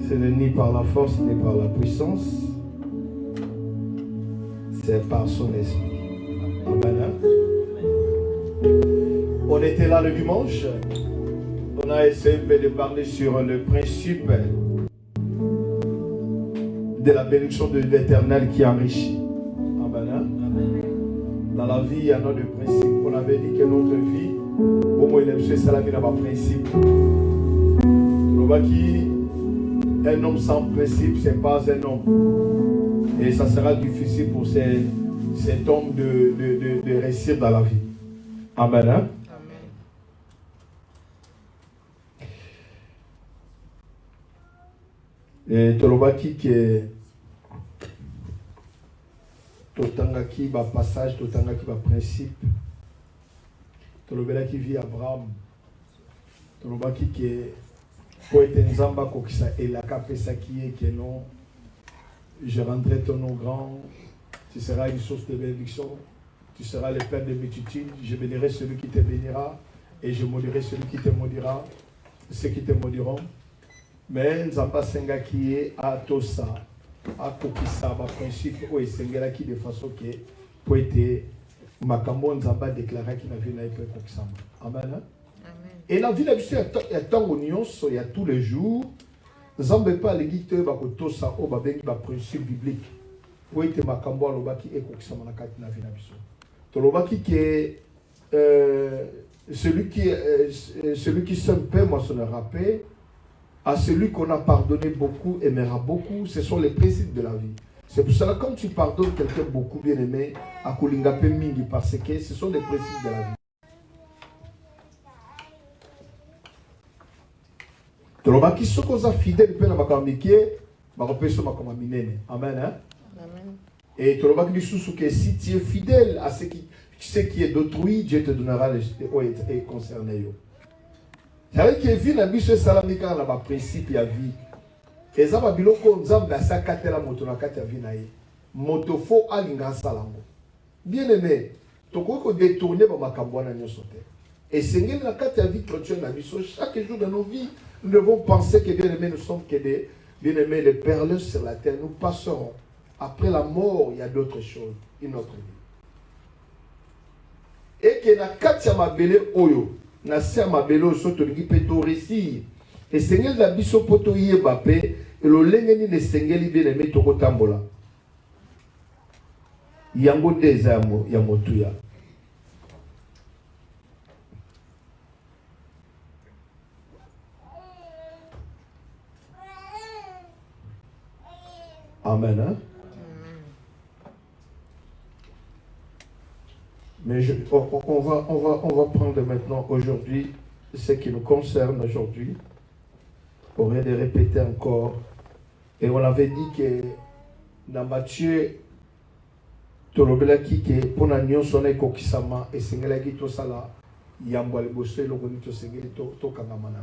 Ce n'est ni par la force, ni par la puissance. C'est par son esprit. Amen. On était là le dimanche. On a essayé de parler sur le principe de la bénédiction de l'Éternel qui enrichit. Amen. Dans la vie, il y a notre principe. On avait dit que notre vie, au moins, c'est ça la vie, dans principe. Un homme sans principe, ce n'est pas un homme. Et ça sera difficile pour cet homme de réussir dans la vie. Amen. Hein? Et Tolobaki qui est Totangaki ba passage, Totangaki ba principe. Tolobaki vit Abraham. Tolobaki qui est poète Nzamba kokisa et la capesa qui est que non. Je rendrai ton nom grand. Tu seras une source de bénédiction. Tu seras le père de multitudes. Je bénirai celui qui te bénira et je maudirai celui qui te maudira. Ceux qui te maudiront. Mais Nzamba Senga qui est à Tosa, à Kokisa, à principe, ou Sengela qui de façon que pour être Makambo Nzamba déclaré qu'il n'a vu n'a pas Kokisa. Amen. Et la vie d'habitude est tant union, il y a tous les jours. Nzamba pas les guides ba Tosa au babengi ba principe biblique. Pour être Makambo Lobaki et Kokisa Manakati na vie d'habitude. Tolobaki qui est celui qui sème paix moissonnera paix. À celui qu'on a pardonné beaucoup, aimera beaucoup. Ce sont les principes de la vie. C'est pour cela que quand tu pardonnes quelqu'un beaucoup bien aimé, à Kulingape Mingi, parce que ce sont les principes de la vie. Tolobaki sokoza fidèle pe na makamike, bakopeso makamaminene. Amen. Et tolobaki bisusu que si tu es fidèle à ce qui est d'autrui, Dieu te donnera et concerné. C'est-à-dire que vie na biso salamika na ba principe ya vie. Eza ba biloko nzambe asakatela moto na kati ya vie na ye. Moto fo alinga salango. Bien aimé, toko détourner ba makambo na nyoso te. Et sengeli na kati ya vie chrétienne na biso chaque jour de nos vies, nous devons penser que bien aimé nous sommes que des bien aimés les perles sur la terre, nous passerons. Après la mort, il y a d'autres choses, une autre vie. Et que na kati ya mabele oyo na se mabelo soto lingi pe to récit et sengeli la biso poto yeba pe et lo lengeni ne sengeli bien aimé to kotambola yango ndeza ya motuya. Amen. Hein? Mais on va prendre maintenant aujourd'hui ce qui nous concerne aujourd'hui. On vient de répéter encore. Et on avait dit que dans Matthieu, Tolobelaki que pour la nion sonne kokisama et sengelaki to sala yambo albosse lokoni to sengeli to kangamana.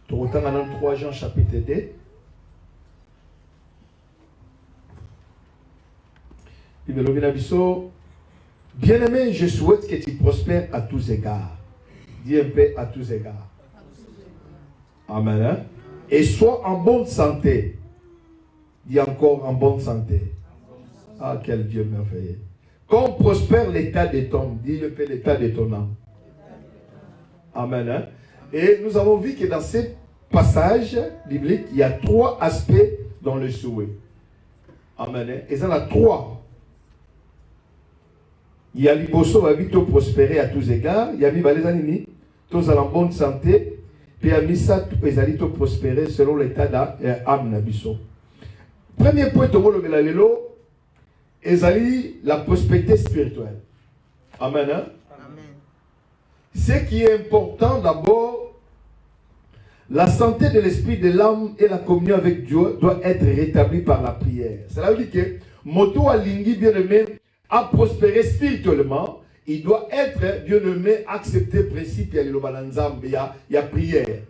To otanga dans 3 Jean chapitre 2. Bien-aimé, je souhaite que tu prospères à tous égards. Dis un peu à tous égards. Amen. Hein? Et sois en bonne santé. Dis encore en bonne santé. Ah, quel Dieu merveilleux. Comme prospère l'état de ton, dis le peu l'état de ton âme. Amen. Hein? Et nous avons vu que dans ce passage biblique, il y a 3 aspects dans le souhait. Amen. Hein? Et il y en a 3. Il y a l'Iboso va vite prospérer à tous égards. Il y a mis les animés, tous en bonne santé. Puis il y a mis ça, ils allaient prospérer selon l'état d'âme Nabiso. Premier point, ils allaient la prospérité spirituelle. Amen. Hein? Amen. Ce qui est important d'abord, la santé de l'esprit, de l'âme et la communion avec Dieu doit être rétablie par la prière. Cela veut dire que Moto Alingi, bien aimé, à prospérer spirituellement, il doit être, bien aimé, accepter le principe, il y a prière.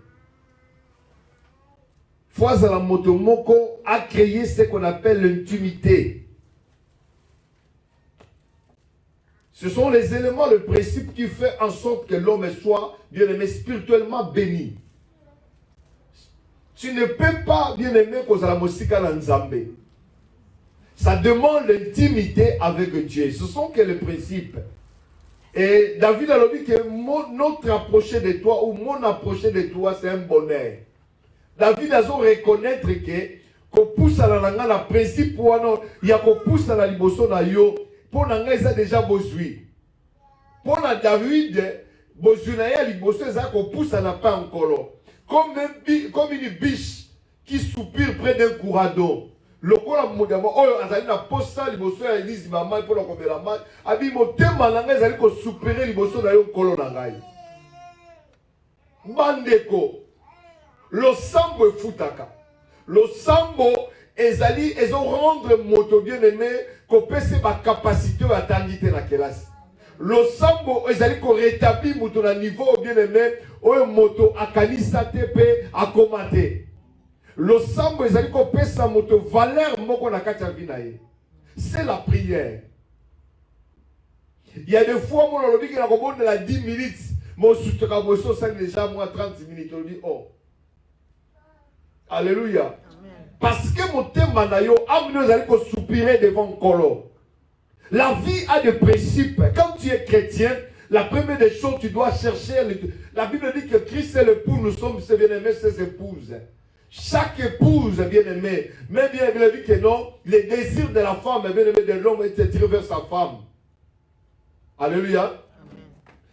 Foazala Motomoko a créé ce qu'on appelle l'intimité. Ce sont les éléments, le principe qui fait en sorte que l'homme soit, bien aimé, spirituellement béni. Tu ne peux pas, bien aimé, cause à la mosika na Nzambe. Ça demande l'intimité avec Dieu. Ce sont que les principes. Et David a dit que notre approcher de toi ou mon approcher de toi, c'est un bonheur. David a reconnaître que qu'on pousse à la principe il y a qu'on pousse à la liboso na yo pour nanga ça déjà besoin. Pour David besoin na ya liboso ça qu'on pousse à la pas encore. Comme une biche qui soupire près d'un courant d'eau. Le corps moderne, oh, azali na posa liboso ya elise mama pour la komela ma abi motema na ngai azali ko soupire liboso na yo kolo na ngai. Bandeko, le sambo efutaka. Le sambo ezali ezo rendre moto bien aimé ko pese ba capacité à tangité na kelasi. Le sambo ezali ko rétablir moto na niveau bien aimé oyo moto akanisa tepe akomate. Le sambo ezali ko pesa moto valeur moko na kati ya vie na ye. C'est la prière. Il y a des fois mon lobi qui na ko bonde la 10 minutes, mon souteka boso ça déjà moi 30 minutes on dit oh. Alléluia. Amen. Parce que mon thème manayo amno ezali ko soupirer devant Kolo. La vie a des principes. Quand tu es chrétien, la première des choses tu dois chercher la Bible dit que Christ est l'époux, nous sommes ses bien-aimés, ses épouses. Chaque épouse est bien-aimée. Mais bien dit que non, les désirs de la femme est bien-aimé de l'homme est tiré vers sa femme. Alléluia. Amen.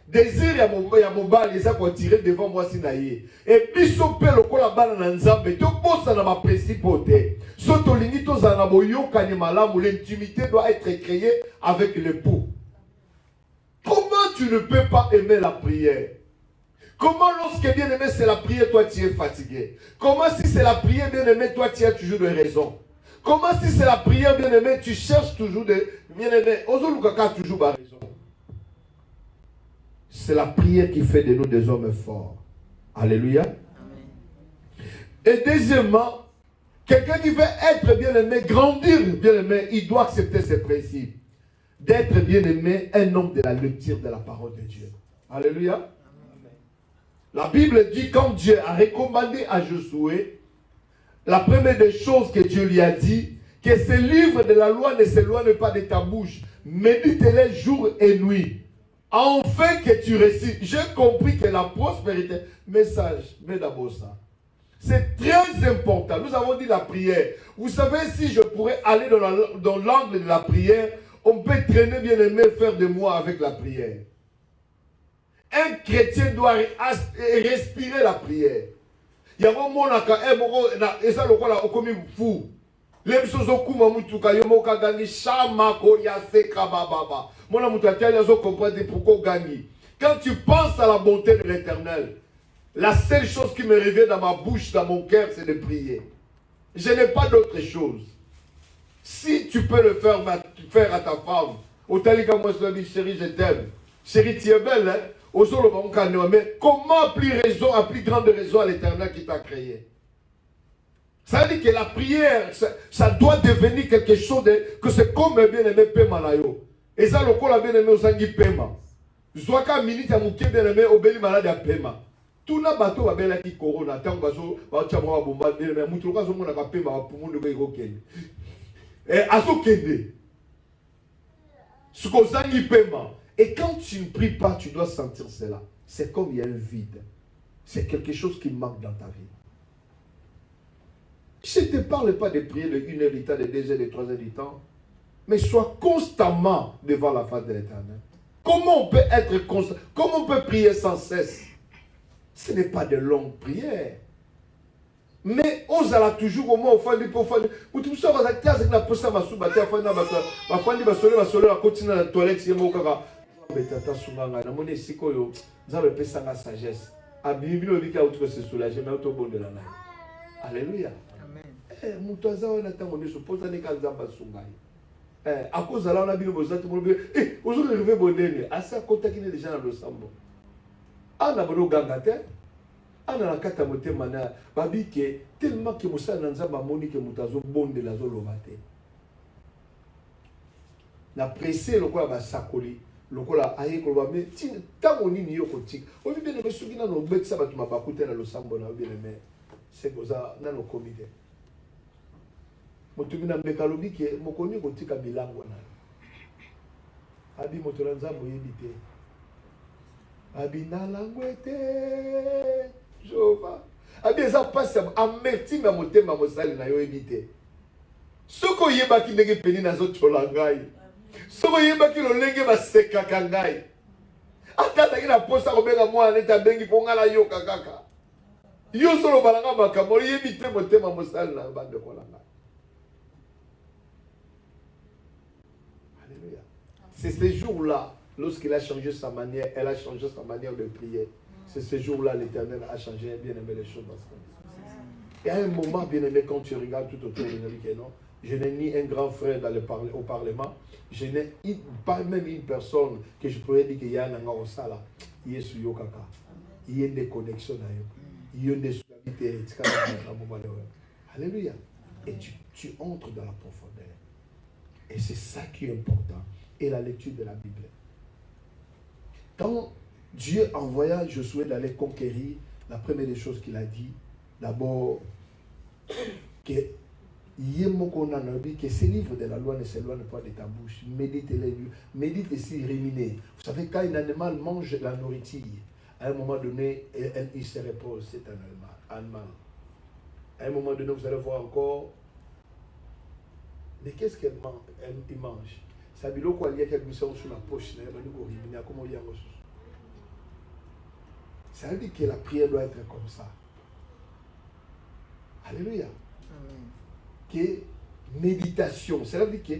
Désir il y a mon bal, il s'est tiré devant moi si naïe. Et puis son père le cola bal na nzambe, tu bosses dans ma principauté. Soto linito zana boyo kanimalamu, l'intimité doit être créée avec l'époux. Comment tu ne peux pas aimer la prière? Comment lorsque bien aimé c'est la prière, toi tu es fatigué? Comment si c'est la prière bien aimé, toi tu as toujours des raisons? Comment si c'est la prière bien aimé, tu cherches toujours des bien aimé? Ozolukaka toujours ba raison. C'est la prière qui fait de nous des hommes forts. Alléluia. Amen. Et deuxièmement, quelqu'un qui veut être bien aimé, grandir bien aimé, il doit accepter ses principes. D'être bien aimé, un homme de la lecture de la parole de Dieu. Alléluia. Amen. La Bible dit, quand Dieu a recommandé à Josué, la première des choses que Dieu lui a dit, que ce livre de la loi ne s'éloigne pas de ta bouche. Médite-les jour et nuit. Enfin que tu récites. J'ai compris que la prospérité, message, mais d'abord ça. C'est très important. Nous avons dit la prière. Vous savez, si je pourrais aller dans l'angle de la prière, on peut traîner bien aimé, faire de moi avec la prière. Un chrétien doit respirer la prière. Il y a un moment et ça le là comme fou. Les choses au kuma mutuka yomoka gani shama koria seka baba. Mon mutaka yazo comprendre pourquoi gagner. Quand tu penses à la bonté de l'Éternel, la seule chose qui me revient dans ma bouche, dans mon cœur, c'est de prier. Je n'ai pas d'autre chose. Si tu peux le faire, faire à ta femme, au talika moi je dis chérie, je t'aime. Chérie, tu es belle, hein? Mais comment plus grande raison à l'Éternel qui t'a créé? Ça veut dire que la prière, ça doit devenir quelque chose que c'est comme bien aimé Pema Nayo. Et ça, le col a bien aimé au Sangi Pema. Zoaka minute à mouké bien aimé au Beli malade à Pema. Tout le bateau va bien qui corona. Tant que va tchamwa bomba bien aimé. Moutou ka zomo na Pema pour mon de Goken. Et azo kende. Ce qu'on Sangi Pema. Et quand tu ne pries pas, tu dois sentir cela. C'est comme il y a un vide. C'est quelque chose qui manque dans ta vie. Je ne te parle pas de prier de 1 heure du temps, de 2 heures, de 3 heures du temps. Mais sois constamment devant la face de l'Éternel. Comment on peut être constant? Comment on peut prier sans cesse? Ce n'est pas de longues prières. Mais on a toujours au moins au fond du pauvre. Ou tout ça, on va dire que la poste va sous battre. On va soler la continue dans la toilette. Si on va betata sunganga na moni sikoyo nzambe pesa nga sagesse abimi lo bika autre se soulager mais auto bon de la naï. Alléluia. Amen. Mutu azawa na tango ne supporta ne ka nzamba sungai. À cause là on a bien besoin tout le monde. Aujourd'hui arrivé bonene asa contacter les gens dans le sambo. Ana bono gangate. Ana na kata motema na babike tellement que musa na nzamba moni que mutazo bonde la zo lobate. Na pressé le quoi ba sakoli. Lokola aye kolba me tango nini yo kotika obi bien me sukina no bekisa batu mabakuta na losambo na bien me c'est que ça dans le comité. Motumina mbekalobi ke mokoni kotika bilango na. Abi motolanza moyebite. Abi na langwete. Jova. Abi eza passe amertime motema mosali na yo ebite. Soko yebaki ndenge peni nazo cholangai. Soko yebaki lolenge basekaka ngai. Atata kina posa kobenga mwana neta bengi ponga la yo kakaka. Yo solo balanga makambo yebite motema mosali na bande kolanga. Alléluia. C'est ce jour-là, lorsqu'il a changé sa manière, elle a changé sa manière de prier. C'est ce jour-là, l'Éternel a changé, bien aimé, les choses dans ce monde. Et à un moment, bien aimé, quand tu regardes tout autour de nous, non, je n'ai ni un grand frère au Parlement, je n'ai pas même une personne que je pourrais dire qu'il y a un au sala. Il y a sur Yokaka. Il y a des connexions. Il y a des solidarités. Alléluia. Et tu entres dans la profondeur. Et c'est ça qui est important. Et la lecture de la Bible. Quand Dieu envoya Josué d'aller conquérir, la première des choses qu'il a dit, d'abord, que ces livres de la loi ne s'éloignent pas de ta bouche. Médite-les. Médite ici, ruminer. Vous savez, quand un animal mange la nourriture, à un moment donné, il se repose, c'est un animal. À un moment donné, vous allez voir encore. Mais qu'est-ce qu'il mange? Ça veut dire qu'il y a quelque chose sur la poche. Ça veut dire que la prière doit être comme ça. Alléluia. Que méditation, ça veut dire que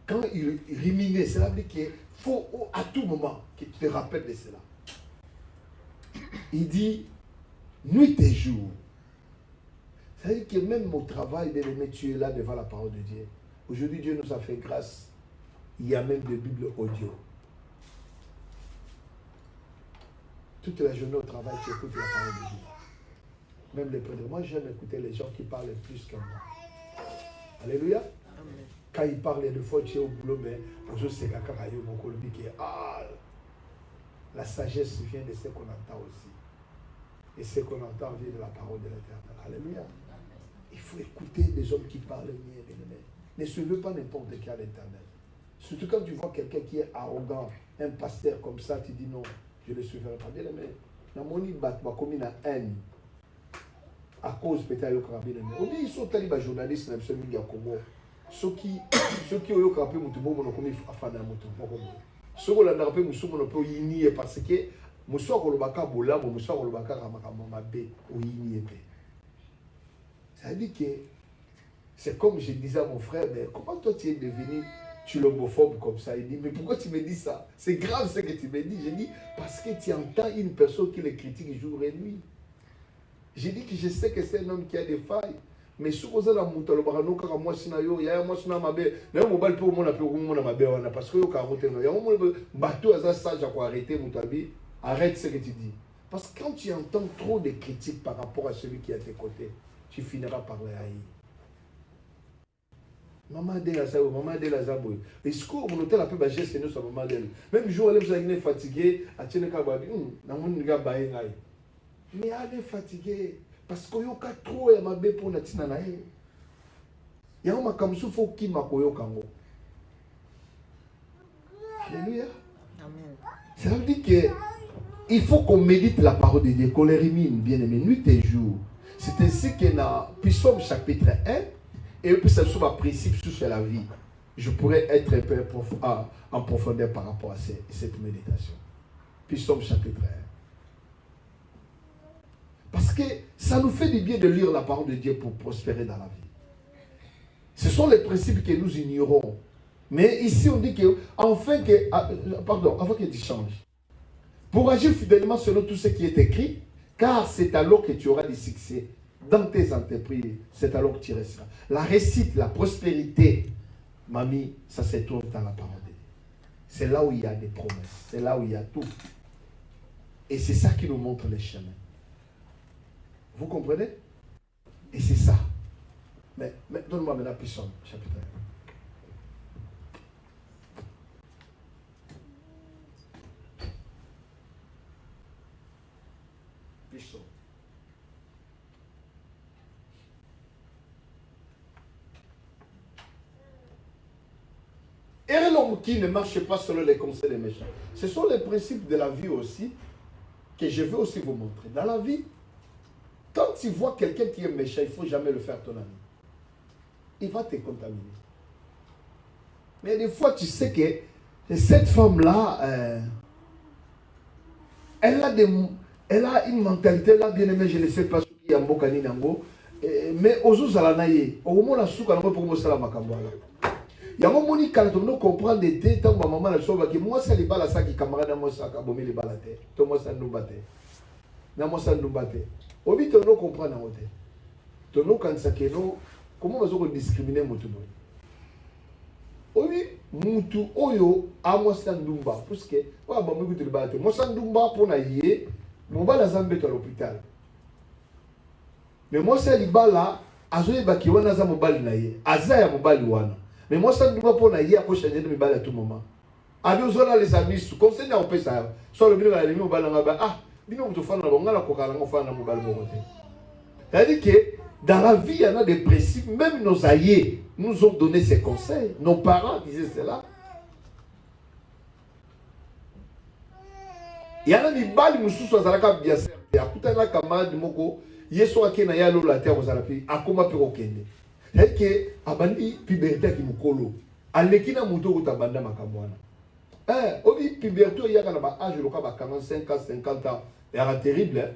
quand il ruminait, ça veut dire qu'il faut à tout moment que tu te rappelles de cela. Il dit nuit et jour. Ça veut dire que même au travail, tu es là devant la parole de Dieu. Aujourd'hui, Dieu nous a fait grâce. Il y a même des Bibles audio. Toute la journée au travail, tu écoutes la parole de Dieu. Même les prêtres. Moi, j'aime écouter les gens qui parlent plus que moi. Alléluia. Amen. Quand ils parlent de fois, tu es au boulot, mais la sagesse vient de ce qu'on entend aussi. Et ce qu'on entend vient de la parole de l'Éternel. Alléluia. Il faut écouter des hommes qui parlent bien. Ne suivez pas n'importe qui à l'Éternel. Surtout quand tu vois quelqu'un qui est arrogant, un pasteur comme ça, tu dis non, je ne le suivrai pas. Bien aimé. Dans mon lit, comme une haine. À cause peut-être de bien aimé. On dit ils sont talibans journalistes dans le milieu Congo. Ceux qui ont rappelé mon tour, mon comme afana mon tour. Ceux qui ont rappelé mon tour, mon peut y nier parce que mon soir au Lobaka bola, mon soir au Lobaka ramakamomabe ou y nier. Ça veut dire que c'est comme je disais à mon frère, mais comment toi tu es devenu homophobe comme ça? Il dit, mais pourquoi tu me dis ça? C'est grave ce que tu me dis. J'ai dit, parce que tu entends une personne qui les critique jour et nuit. J'ai dit que je sais que c'est un homme qui a des failles. Mais si vous avez un mouton, moi, si il y a moi, si ma belle, mais on va le pour mon appel, mon ma belle, parce que il y a un bateau à sage à quoi arrêter, Moutabi, arrête ce que tu dis. Parce que quand tu entends trop de critiques par rapport à celui qui est à tes côtés, tu finiras par les haïr. Maman de la Zabo, maman de la Zabo. Est-ce que mon hôtel a pu bager c'est nous sa maman d'elle. Même jour elle vous a fatigué, à tienne kababi, na mon gars baé ngai. Mais elle est fatiguée parce que yoka trop ya mabe pour na tina na ye. Ya ma kamsu faut ki makoyo kango. Alléluia. Amen. Ça veut dire que il faut qu'on médite la parole de Dieu, qu'on les rumine bien aimé nuit et jour. C'est ainsi que dans Psaume chapitre 1 et puis ça sur un principe sur la vie. Je pourrais être un peu en profondeur par rapport à cette méditation. Psaume chapitre 1. Parce que ça nous fait du bien de lire la parole de Dieu pour prospérer dans la vie. Ce sont les principes que nous ignorons. Mais ici on dit que avant que tu changes. Pour agir fidèlement selon tout ce qui est écrit, car c'est alors que tu auras du succès dans tes entreprises, c'est alors que tu resteras. La réussite, la prospérité, mamie, ça se trouve dans la parole de Dieu. C'est là où il y a des promesses, c'est là où il y a tout. Et c'est ça qui nous montre les chemins. Vous comprenez? Et c'est ça. Mais donne-moi maintenant Psaume, chapitre 1. Psaume. Et l'homme qui ne marche pas selon les conseils des méchants. Ce sont les principes de la vie aussi que je veux aussi vous montrer. Dans la vie, quand tu vois quelqu'un qui est méchant, il ne faut jamais le faire ton ami. Il va te contaminer. Mais des fois, tu sais que cette femme-là, elle a une mentalité là, bien aimé, je ne sais pas ce qui est en Bokani Nango, mais aux autres, elle a naïe. Au moment où la souka, pour moi, c'est la macambouala. Il y a un moment où on comprend des têtes, tant que maman a sauvé que moi, c'est les balles à ça qui camarade à moi, ça a bombé les balles à terre. Tout moi, ça nous battait. Moi, ça nous battait. Au vite, on comprend dans l'hôtel. Tono quand ça que nous, comment on va discriminer Moutou? Oui, Moutou, Oyo, à moi, ça nous bat. Parce que, moi, je vais vous battre. Moi, ça nous bat pour naïe, mon bal à Zambé à l'hôpital. Mais moi, c'est les balles là, à Zoé Bakiwana, ça mon bal naïe. À Zaya, mon bal wana. Mais moi, ça ne doit pas naïe à quoi changer de mes balles à tout moment. À nous, on a les amis, comme c'est on peut ça. Soit le bien à l'ennemi, au bal en bas. Ah, bien, on te fait on a la coca, on fait un mobile bon. C'est-à-dire que dans la vie, il y en a des principes. Même nos aïeux nous ont donné ces conseils. Nos parents disaient cela. Il y en a des balles, nous sommes sur la carte bien certes. Il y a tout un camarade de Moko. Yeso akena ya lolo la terre aux alapi akoma pe okende c'est que abandi puberté ki mukolo alekina muto utabanda makamwana obi puberté ya kana ba âge loka ba 45 ans 50 ans era terrible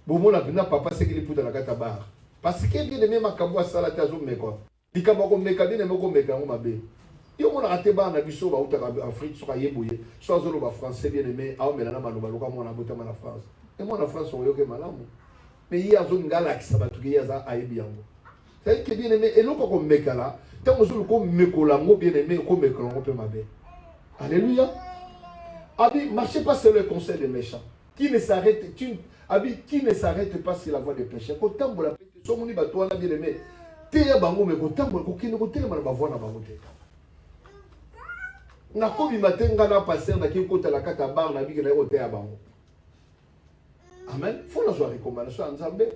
bomo na bina papa c'est qu'il puta la kata bar parce que bien aimé makamwa sala ta zo meko likamba ko meka bien aimé ko meka ngo mabe yo mona raté ba na biso ba utaka Afrique so yeboye so azolo ba français bien aimé a omela na maloba loka mona botama na France et moi na France on yoke malamu. Mais il y a un gars qui s'abat tout le monde. C'est que bien aimé, et l'autre comme Mekala, tant que vous comme Mekolango, bien aimé, comme Mekolango peut m'aber. Alléluia. Abi, marchez pas sur le conseil des méchants. Qui ne s'arrête, qui ne s'arrête pas sur la voie des péchés. Quand on la péché, son moni bateau, bien aimé. Théa bango, mais quand on qui ne côté, on va voir la bangote. Na kobi matenga na passer na qui côté la cata bar na bigue na côté à bango. Amen. Il faut la joie recommandation en Zambé.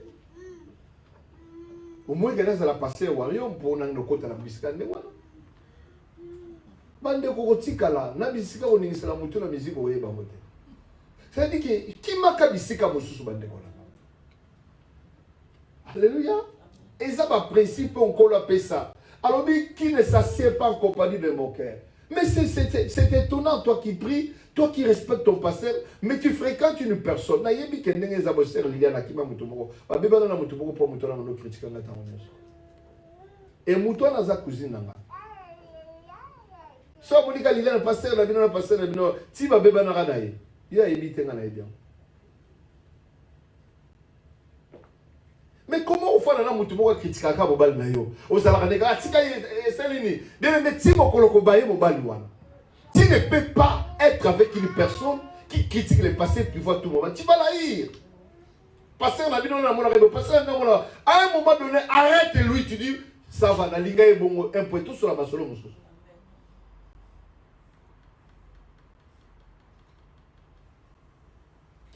Au moins, il y a la passé au royaume pour nous côté la musique. Bande kokotika la, na bisika on ingisa la mutu na musique oye ba mote. Ça dit que qui maka bisika mosusu bande kola. Alléluia. Et ça va principe on colle à ça. Alors qui ne s'assied pas en compagnie de mon cœur. Mais c'est étonnant, toi qui pries, toi qui respectes ton pasteur, mais tu fréquentes une personne. Et mouton na za cousine nanga. So vous dites que le pasteur la pasteur si ba beba na kana ye. Ya ebite ngana ye bien. Mais comment on fait na mutu moko critique ka bobal na yo? O sala ka neka atika selini. De mettre mokolo ko baye mobali wana. Tu ne peux pas être avec une personne qui critique le passé tu vois tout le moment. Tu vas l'haïr. Pasteur na bino na mona ko pasteur na mona. À un moment donné, arrête lui, tu dis ça va na linga e bongo un peu tout sur la basolo mususu.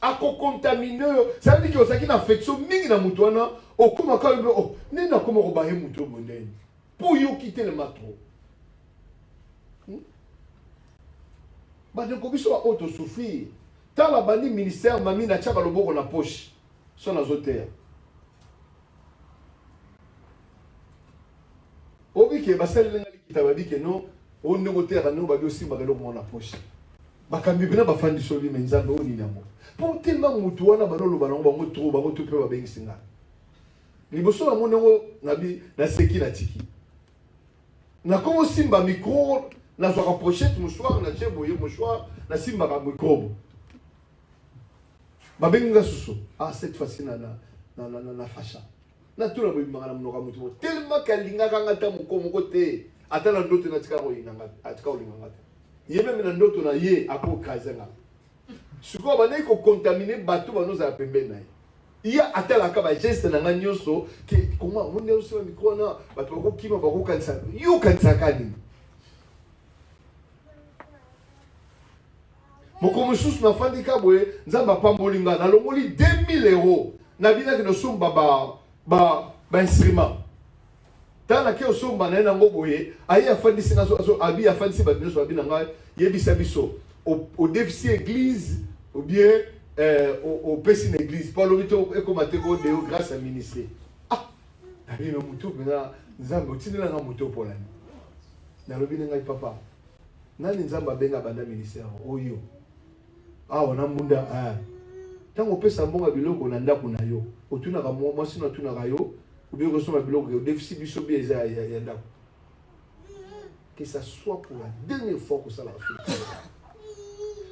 Ako contaminer, ça veut dire que ça qui une affection mingi na mutu wana, okuma ka oh, nena koma ko bahe mutu monene. Pour yo quitter le matro. Ba de ko biso auto souffrir. Tant la bandi ministère mami na tchaka loboko na poche. Son azoter. Obi ke basel lenga likita babi ke non, on négotiera no babi aussi ba loboko na poche. Bakambi bina ba fandi soli menzambe oni namo. Pour tellement mutu wana banolo banango bango trop bango to pe ba bengi singa. Liboso na monengo nabi na seki na tiki. Na komo simba micro na zo rapprocher mouchoir na tcheboye mouchoir na simba ka micro. Ba bengi nga susu. Ah cette fois-ci na facha. Na tout la boyi mangana mnoka mutu. Tellement kalinga kanga ta moko te. Ata na ndoto na tika ko inanga atika olinganga. Ye même na ndoto na ye apo kazenga. Suko bana ko contaminer bateau bano za pembe na ye. Iya atala ka ba geste na nganyoso ke comment on est aussi micro na bateau ko kima ba ko kansa. Yo kansa kani. Moko mususu na fandi ka boye nzamba pambolinga na longoli 2000 euros na bina ke no sumba ba instrument. Tant que au sommet na ngoboye, aïe a fait des abi a fait des badnes sur abi nanga, yebisa biso au déficit église ou bien au pessin église. Pas l'obito et comme atego de grâce à ministère. Ah, abi no muto bina nzambe otindela na muto polani. Na lobi nanga papa. Nani nzamba benga banda ministère oyo. Ah on a munda ah. Tant on peut sambonga biloko na ndako na yo. Otuna ka mo sino otuna ka yo. Ou bien recevoir un bloc, au déficit du sobi, que ça soit pour la dernière fois que ça l'a fait.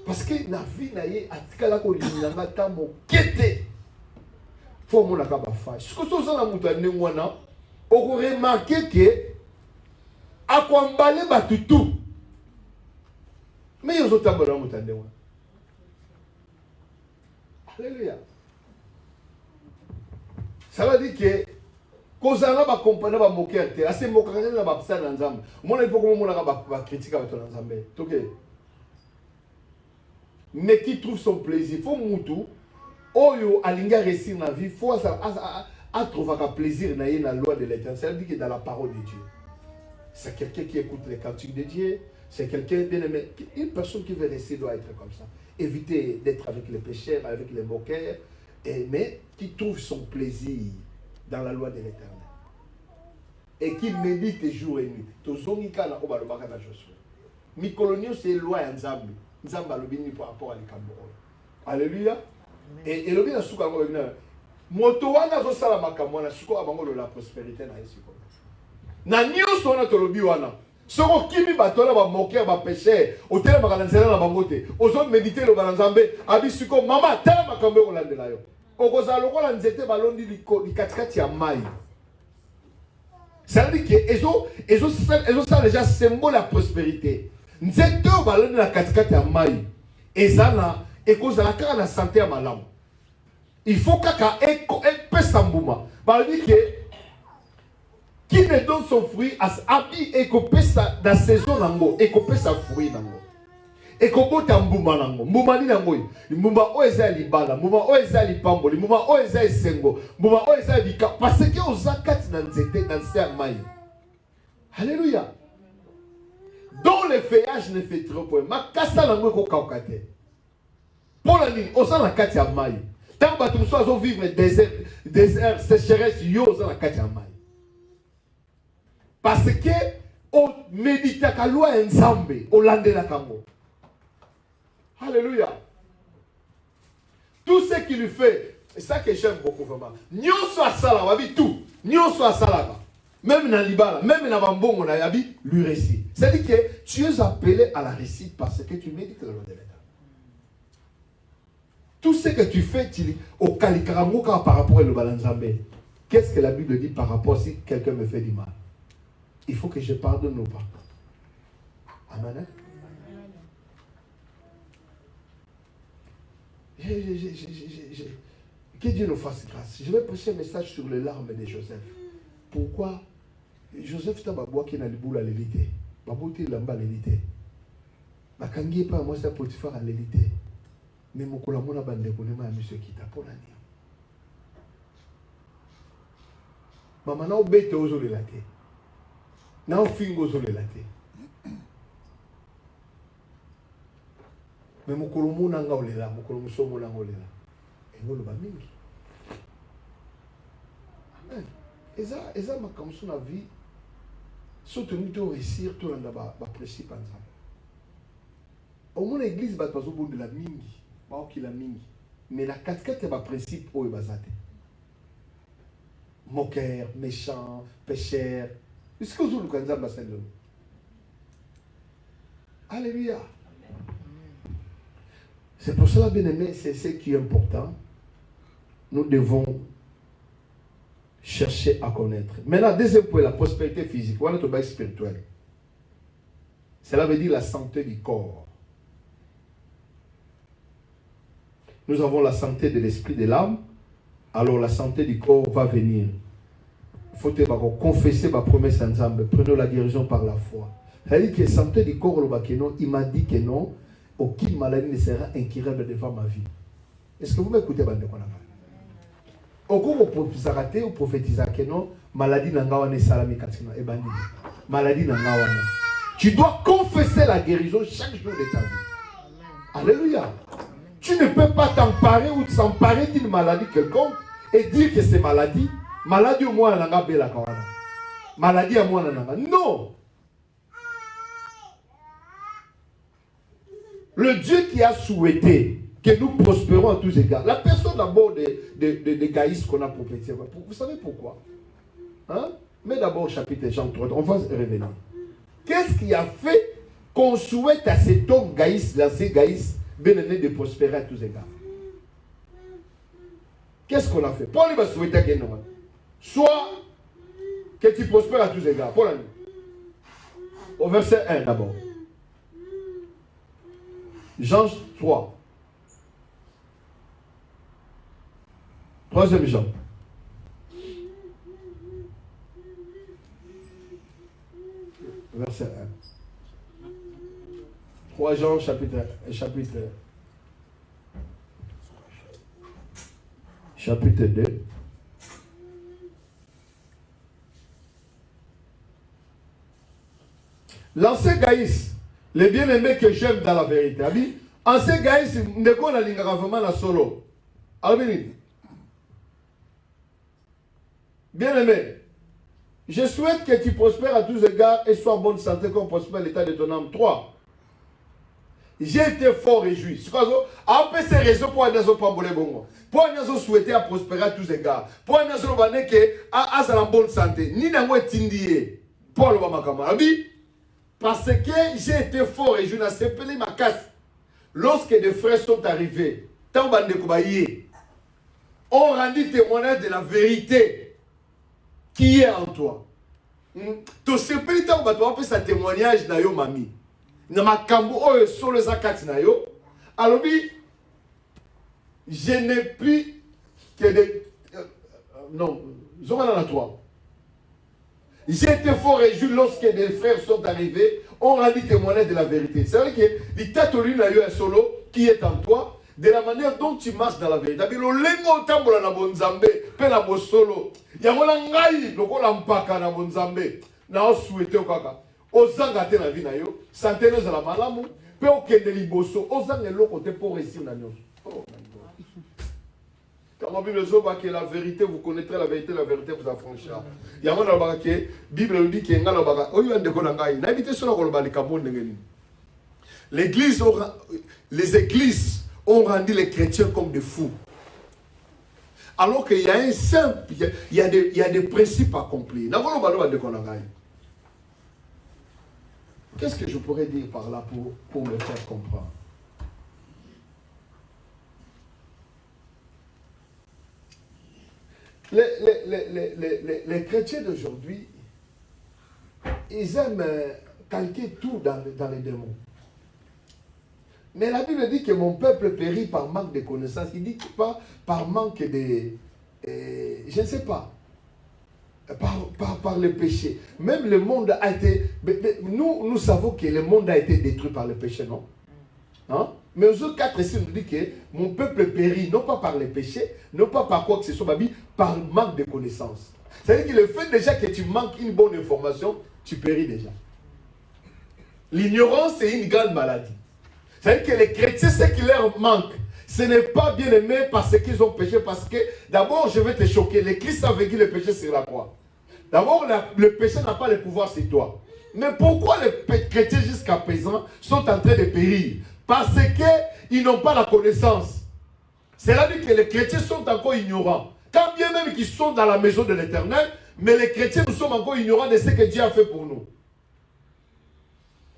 Parce que la vie n'a pas à la colline, il faut que la fasse. Ce que ça la montagne, on remarqué que à quoi emballer tout. Mais ils ont tabou la montagne. Alléluia. Ça veut dire que kozanga ba compagnie ba moquer te assez moquer na ba psa na nzambe mona ipo comme mona ba critique ba to na nzambe toke mais qui trouve son plaisir faut mutu oyo alinga réussir na vie faut à trouver un plaisir na la loi de l'Éternel. Ça veut dire que dans la parole de Dieu c'est quelqu'un qui écoute les cantiques de Dieu, c'est quelqu'un bien aimé, une personne qui veut rester doit être comme ça, éviter d'être avec les pécheurs, avec les moqueurs, mais qui trouve son plaisir dans la loi de l'Éternel. Et qui médite jour et nuit. Tozongika na obalobaka na Josué. Mikolonio c'est loi ya Nzambe. Nzambe alobini par rapport à l'Ikambo. Alléluia. Et lobi na suka ngo bina. Moto wana zo sala makambo na suko abango la prospérité na yesiko. Na nyonso wana tolobi wana. Soko kimi batola ba moquer ba péché, otela makala nzela na bangote. Ozo méditer lo banzambe, abisiko mama tala makambo ko landela yo. Okoza lokola nzete balondi likatikati ya mai. Ça veut dire que ça déjà symbole la prospérité. Nzete balondi la katikati ya mai. Ezana ekoza la kaka na santé ya malamu. Il faut kaka pesa mbuma. Ba dit que qui ne donne son fruit à abi ekopesa dans saison nango, ekopesa fruit nango. Ekobota mbuma nango, mbuma ni nango, mbuma o eza libala, mbuma o eza lipamboli, mbuma o eza esengo, mbuma o eza bika, parce que ozakati na nzete na nse mai. Alléluia. Dans le feuillage ne fait trop point, makasa nango ko kaukate. Pour la nuit, oza na kati ya mai. Tant bato so azo vivre désert, sécheresse yo oza na kati ya mai. Parce que on médite à la loi Nzambe, on lande la kango. Alléluia. Tout ce qu'il lui fait, c'est ça que j'aime beaucoup vraiment. Nyonso asala, wabi tout. Nyonso asala. Même dans l'ibala, même dans Bambongo, on a yabi, lui récit. C'est-à-dire que tu es appelé à la récite parce que tu médites la loi de l'État. Tout ce que tu fais, tu dis, au Kalikaramouka par rapport à le Balanzambe. Qu'est-ce que la Bible dit par rapport si quelqu'un me fait du mal? Il faut que je pardonne ou pas. Amen. Que Dieu nous fasse grâce. Je vais prêcher un message sur les larmes de Joseph. Pourquoi Joseph t'a baboué qui n'a le boule à l'élité. Baboué lamba à l'élité. Bakangi pas moi c'est Potiphar à l'élité. Mais mon colamona bande konema à monsieur qui t'a pour l'année. Maman n'a pas été aux oreilles. Na fingo zole late. Mais mukolo muna nga olela, mukolo musomo na ngolela. Engolo ba mingi. Amen. Eza makamso na vie. Surtout nous to réussir tout landa ba principe ensemble. Au moins l'église ba pazo bon de la mingi, ba oki la mingi. Mais la casquette ba principe o bazate. Moqueur, méchant, pécheur. Est-ce que vous avez dit Alléluia. C'est pour cela, bien aimé, c'est ce qui est important. Nous devons chercher à connaître. Maintenant, deuxième point, la prospérité physique. On est au bail spirituel. Cela veut dire la santé du corps. Nous avons la santé de l'esprit, de l'âme. Alors la santé du corps va venir. Il faut confesser ma promesse ensemble. Prenons la guérison par la foi. C'est-à-dire que la santé du corps, il m'a dit que non, aucune maladie ne sera incurable devant ma vie. Est-ce que vous m'écoutez, Bande Konama? Oko prophétisate ou prophétisate non, maladie n'angawane salami katina et bandit. Maladie n'angawane. Tu dois confesser la guérison chaque jour de ta vie. Alléluia. Tu ne peux pas t'emparer ou s'emparer d'une maladie quelconque et dire que c'est maladie. Maladie au moins n'anga bela kawana. Maladie à moi n'anga. Non. Le Dieu qui a souhaité que nous prospérons à tous égards. La personne d'abord de Gaïs qu'on a prophétisé. Vous savez pourquoi? Hein? Mais d'abord au chapitre Jean 3, on va revenir. Qu'est-ce qui a fait qu'on souhaite à cet homme Gaïs, l'ancien Gaïs, bien-aimé, de prospérer à tous égards? Qu'est-ce qu'on a fait? Paul va souhaiter que nous, soit que tu prospères à tous égards. Paul, au verset 1 d'abord. Jean 3. Troisième Jean. Verset 1. 3 Jean, chapitre 2. L'ancien Gaïs, le bien-aimé que j'aime dans la vérité. Ancien Gaïs, ne connaît pas vraiment la solo. Bien-aimé, je souhaite que tu prospères à tous égards et sois en bonne santé comme prospère l'état de ton âme. 3. J'ai été fort réjoui. C'est quoi ça? Après ces raisons pour aller pas bonne bongo. Pour aller souhaiter à prospérer à tous égards. Pour aller souhaiter que à en bonne santé. Ni n'a pas tindie. Pour le mamakama. Parce que j'ai été fort réjoui. N'a sepelé ma casse. Lorsque des frères sont arrivés, tant bande de ont rendu témoignage de la vérité qui est en toi. To sepeli tant bato après sa témoignage na yo mami. Na makambo oyo solo zakati na yo. Alobi je n'ai plus que des non, zomana na toi. J'ai été fort réjoui lorsque des frères sont arrivés, ont rendu témoignage de la vérité. C'est vrai que l'Itatoli na yo un solo qui est en toi. De la manière dont tu marches dans la vérité. Le lengo tambola na bonzambe, pe na bosolo. Yangola ngai lokola mpaka na bonzambe. Na osouete okaka. Ozanga te na vie na yo, santé no za malamu, pe okende liboso, ozanga loko te pour réussir na nyonso. Quand la Bible dit que la vérité, vous connaîtrez la vérité vous affranchira. Yangola baka ke Bible dit que ngala baka oyo ndeko na ngai. Na éviter solo ko balika monde ngeni. L'église les églises ont rendu les chrétiens comme des fous. Alors qu'il y a un simple, il y a des principes accomplis. Qu'est-ce que je pourrais dire par là pour me faire comprendre? Les chrétiens d'aujourd'hui, ils aiment calquer tout dans les démons. Mais la Bible dit que mon peuple périt par manque de connaissances. Il dit pas par manque de... je ne sais pas. Par le péché. Même le monde a été... Nous savons que le monde a été détruit par le péché, non? Hein? Mais aux autres 4 ici, nous dit que mon peuple périt, non pas par le péché, non pas par quoi que ce soit, mais par manque de connaissances. C'est-à-dire que le fait déjà que tu manques une bonne information, tu péris déjà. L'ignorance est une grande maladie. C'est-à-dire que les chrétiens, ce qui leur manque, ce n'est pas bien aimé parce qu'ils ont péché. Parce que, d'abord, je vais te choquer. Le Christ a vécu le péché sur la croix. D'abord, le péché n'a pas le pouvoir sur toi. Mais pourquoi les chrétiens jusqu'à présent sont en train de périr? Parce qu'ils n'ont pas la connaissance. C'est-à-dire que les chrétiens sont encore ignorants. Quand bien même qu'ils sont dans la maison de l'Éternel, mais les chrétiens, nous sommes encore ignorants de ce que Dieu a fait pour nous.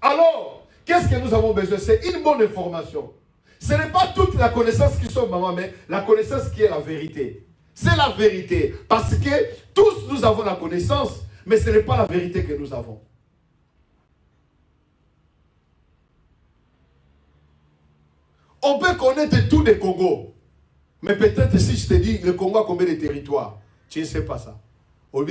Alors, qu'est-ce que nous avons besoin? C'est une bonne information. Ce n'est pas toute la connaissance qui sont maman, mais la connaissance qui est la vérité. C'est la vérité. Parce que tous nous avons la connaissance, mais ce n'est pas la vérité que nous avons. On peut connaître tout le Congo. Mais peut-être si je te dis le Congo a combien de territoires, tu ne sais pas ça. Mais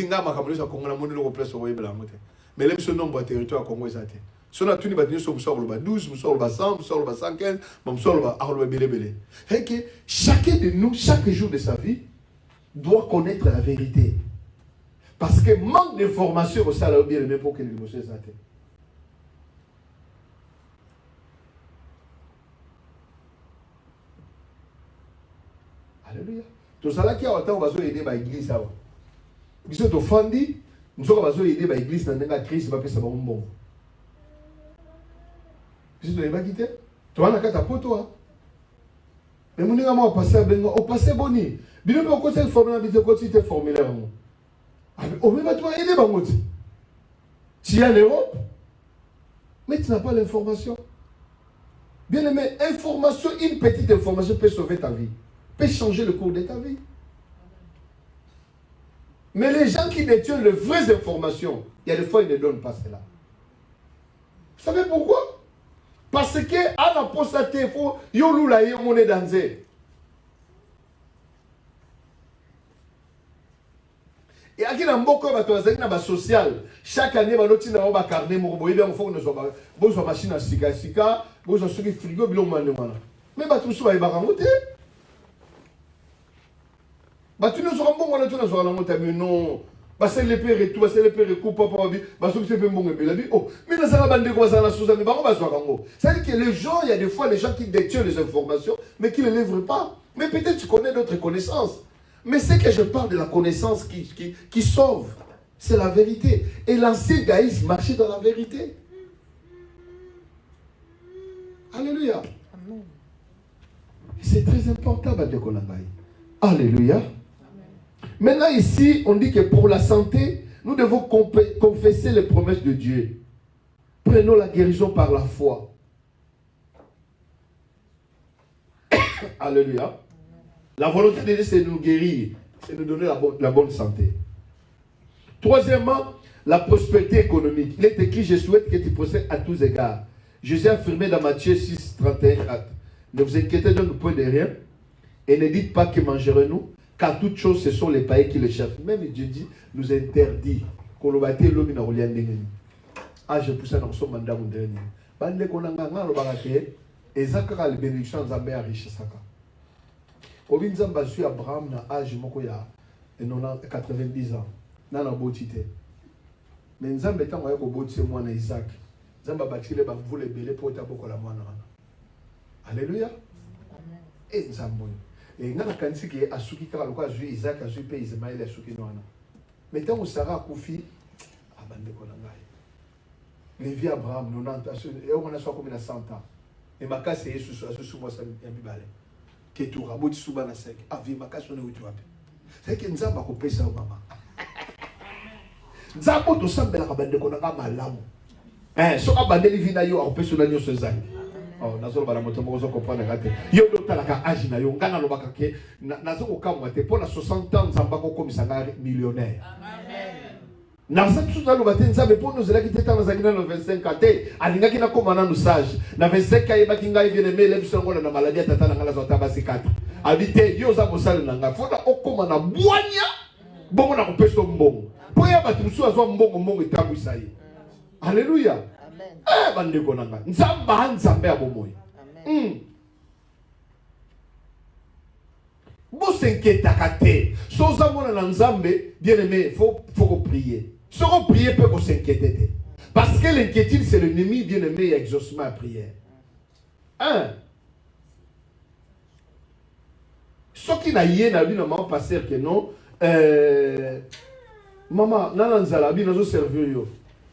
même ce nombre de territoires Congo est athée. Si on a tout, 12, 100, 115, chacun de nous, chaque jour de sa vie, doit connaître la vérité. Parce que manque d'information au sein de bien aimé pour que les émotions s'atteignent. Alléluia. Tout ça là qui a autant besoin d'aider l'église. Vous êtes offendus, nous avons besoin d'aider l'église dans la crise, va faire ça bon. Vous êtes quitter. Tu vas na pour toi. Mais mon gars moi passer boni. Bien au côté formulaire, bien au côté formulaire. Au même toi aider bangote. Tu es en Europe, mais tu n'as pas l'information. Bien aimé, information, une petite information peut sauver ta vie, peut changer le cours de ta vie. Mais les gens qui détiennent les vraies informations, il y a des fois ils ne donnent pas cela. Vous savez pourquoi? Parce que à la postaté, il faut yolula yomone danser. Et à qui n'a pas de social. Chaque année, on a un carnet, on faut une machine à sika, on a un frigo, mais tout ça, il va remonter. Tu ne seras pas bon, non. C'est le père et tout, c'est le père et tout, papa, parce que c'est bon, mais dans la bande de quoi ça la chose, c'est-à-dire que les gens, il y a des fois les gens qui détiennent les informations, mais qui ne les livrent pas. Mais peut-être tu connais d'autres connaissances. Mais c'est que je parle de la connaissance qui sauve. C'est la vérité. Et l'ancien Gaïs marchait dans la vérité. Alléluia. Amen. C'est très important, Badekonangaï. Alléluia. Amen. Maintenant ici, on dit que pour la santé, nous devons confesser les promesses de Dieu. Prenons la guérison par la foi. Alléluia. La volonté de Dieu, c'est de nous guérir, c'est de nous donner la bonne santé. Troisièmement, la prospérité économique. Il est écrit, je souhaite que tu procèdes à tous égards. Jésus a affirmé dans Matthieu 6, 31, 4. Ne vous inquiétez donc point de rien et ne dites pas que mangerons-nous, car toutes choses, ce sont les païens qui les cherchent. Même Dieu dit, nous interdit. Ah, je pousse dans son mandat. Bande konanga lo barake ezaka le bénédiction nzambe ya riche saka. Obinzamba su Abraham na âge moko ya 90 ans. Na na botité. Mais nzambe tango ya ko botise mwana Isaac. Nzamba batile ba vule belé pour ta bokola mwana. Alléluia. Amen. Et nzambo. Et ngana kanisi ke asuki kaka lokwa zu Isaac azu pe Ismaël asuki nwana. Mais tango Sarah kufi abande ko ngai. Les vies Abraham, 90, et on a soit comme 100 ans. Et ma casse est sous moi, ça y a mis balai. Qui est tout rabot sous bana sec. Ah, vie, ma casse, on est où tu as. C'est que nous avons coupé ça au maman. Nous avons tout ça, mais la bande de Konanga malam. Hein, sur la bande de Livina, yo, on peut se l'agneau ce zang. Oh, nazo bala moto mo zo comprendre ngate. Yo docteur la ka agi na yo ngana lo bakake nazo ko kamwa te pour 60 ans nzamba ko komisa ngari millionnaire. Amen. Na ça tout ça lo baté nzambe pour nous là qui était dans zangina no 25 ate alinga kina ko mana nous sage na 25 ka yeba kinga bien aimé le biso ngona na maladie tata na ngala zota basi 4 habité yo za mosala na nga fona okoma na bwanya bongo na kopeso mbongo po ya batusu azwa mbongo etambwisa ye. Alléluia. Eh, bande konanga. Nzamba nzambe ya bomoi. Amen. Bo s'inquiéta kate. Soza mona na nzambe, bien aimé, faut prier. Si on prie, peut s'inquiéter. Parce que l'inquiétude, c'est l'ennemi, bien aimé, et exaucement à prière. Un. Ce qui n'a yé n'a vu maman passer que non. Maman, nananzala, bi nazo servir yo.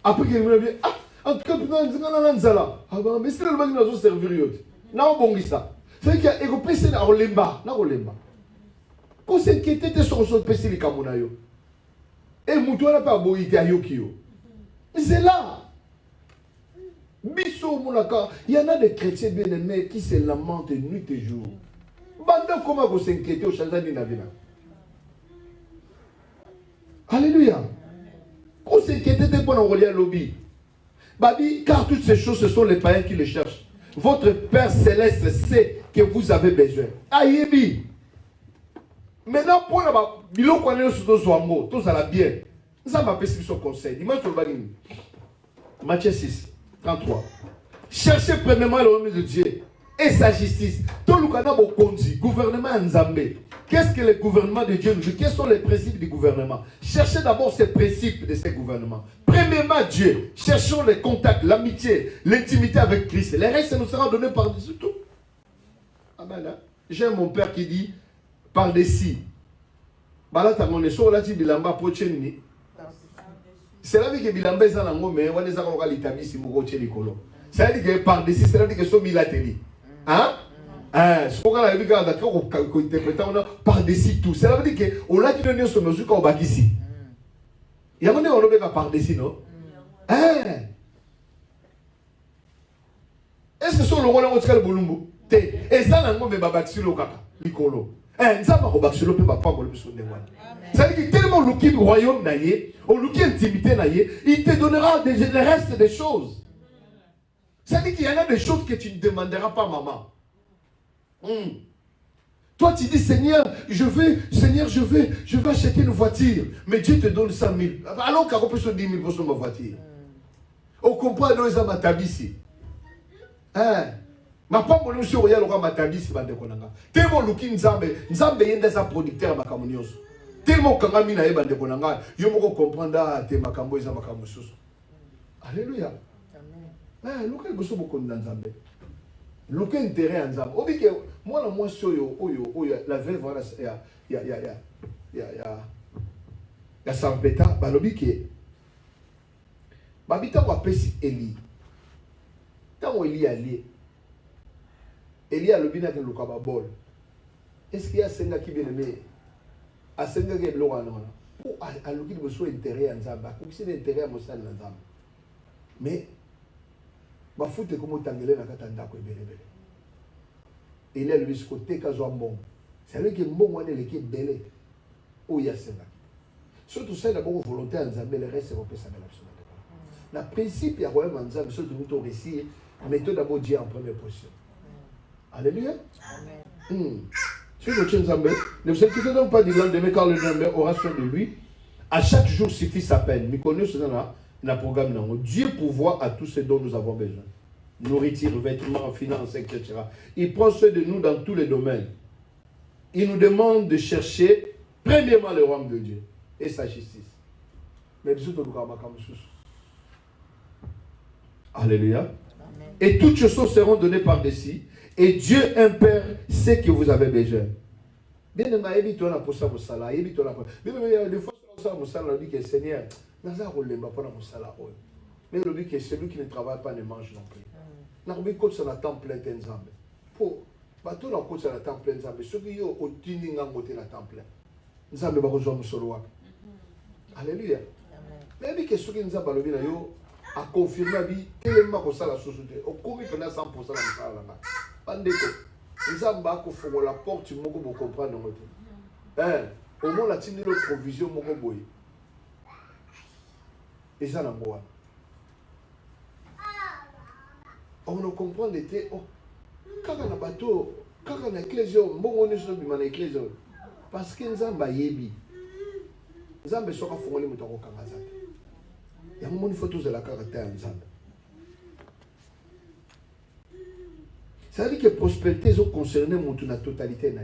Après qu'il me dit, ah, en tout cas, nananzala. Ah ben, mais c'est le mari nazo servir yo. Na obongisa. C'est qu'il y a ego pese na olemba, na olemba. Ko s'inquiéter te sur son pese li kamona yo. Et moutou n'a pas boïté à Yokio. C'est là. Bisso Moulaka. Il y en a des chrétiens bien aimés qui se lamentent nuit et jour. Banda comment vous s'inquiétez au changeant de la vie. Alléluia. Vous s'inquiétez de bon enrôler à lobby. Babi, car toutes ces choses, ce sont les païens qui les cherchent. Votre Père Céleste sait que vous avez besoin. Aïebi. Maintenant, pour la bilo qu'on est sur nos amours, tout ça la bien. Ça m'a fait son conseil. Dis-moi sur le Matthieu 6, 33. Cherchez premièrement le royaume de Dieu et sa justice. Tout le Canada Bokonzi, gouvernement Nzambé. Qu'est-ce que le gouvernement de Dieu nous dit? Quels sont les principes du gouvernement? Cherchez d'abord ces principes de ces gouvernements. Premièrement, Dieu. Cherchons les contacts, l'amitié, l'intimité avec Christ. Les restes nous sera donné par-dessus tout. Amen. Hein? J'ai mon père qui dit par-dessus. C'est la vie que Bilamba est en ango, mais on est en l'établi si vous retenez les colons. C'est-à-dire que par-dessus, c'est-à-dire que ce milateli. Hein? C'est pourquoi la vie qu'on interprète par-dessus tout. C'est la vie que on l'a dit de nous sur mesure qu'on va ici. Il y a un moment où on par-dessus, non? Est-ce que ce le rôle de Otkal Bolumbu? Et ça, on a un babaxilo kaka, l'icolo. Ça m'a rebaxilo, peut pas pour le besoin de moi. C'est-à-dire que tellement l'ouki du royaume naïe, ou l'ouki intimité naïe, il te donnera le reste des choses. C'est-à-dire qu'il y en a des choses que tu ne demanderas pas, maman. Toi, tu dis, Seigneur, je vais acheter une voiture. Mais Dieu te donne 100 000. Alors qu'on peut se 10 000 pour ma voiture. On comprend, nous, ils ont ma tabissi. Ma femme, on est sur ma tabissi. Tellement l'ouki nzambe yende sa producteur à Kamunios. Tellement quand on a bande konanga, yo moko comprendre te makambo eza makambo susu. Alléluia. Amen. Luka goso boko nzambe. Luka intérêt en nzambe. Obi ke moi na moi soyo oyo la veuve voilà ya Sampeta balobi ke babita kwa pesi Eli. Tango Eli ali. Eli alobi na ke luka ba bol. Est-ce qu'il y a senga qui bien aimé? A senga ke lo wana wana. Pour alobi de so intérêt en nzambe. Ko kisi intérêt à mosala na nzambe. Mais ba foute comme tangele na katanda ko belebele. Il est le côté kazo mbongo. C'est vrai que mbongo wana leki belé. O ya senga. Surtout ça d'abord volonté en nzambe le reste va pesa na absolument. Na principe ya royaume en nzambe surtout nous to récit mettons d'abord Dieu en première position. Alléluia. Amen. Si vous êtes nzambe, ne vous inquiétez donc pas du lendemain car le lendemain aura soin de lui. À chaque jour suffit sa peine. Nous connaissons ça dans programme non. Dieu pourvoit à tout ce dont nous avons besoin. Nourriture, vêtements, finances, etc. Il prend soin de nous dans tous les domaines. Il nous demande de chercher premièrement le royaume de Dieu et sa justice. Mais alléluia. Amen. Et toutes choses seront données par-dessus. Et Dieu, un Père, sait que vous avez besoin. Bien aimé, évite-toi la pour ça, mon salaire. Évite-toi la pour. Bien aimé, des fois, mon salaire, on dit que Seigneur, n'a pas roulé, pas mon salaire. Mais le but que celui qui ne travaille pas ne mange non plus. N'a pas de sur la temps plein de Nzambe. Pour, bateau la côte sur la temps plein de Nzambe. Ceux qui ont au tini n'angoté la temps plein. Nzambe va rejoindre sur le wap. Alléluia. Mais il dit que ceux qui Nzambe le bien a confirmé la vie, tellement que ça la société. Au cours il pendant 100% de la salle là. Bandeko. Nzambe a confirmé la porte, tu m'as comprendre dans votre. Au moins la tini le provision mon boy. Et ça n'a pas. On ne comprend l'été. Quand on a bateau, quand on a éclairé, on est sur le éclairé. Parce que Nzamba yebi. Nzamba sera formé au temps Kangaza. Il y a un moment où il faut tous la caractère Nzamba. Ça veut dire que prospérité est concernée la totalité.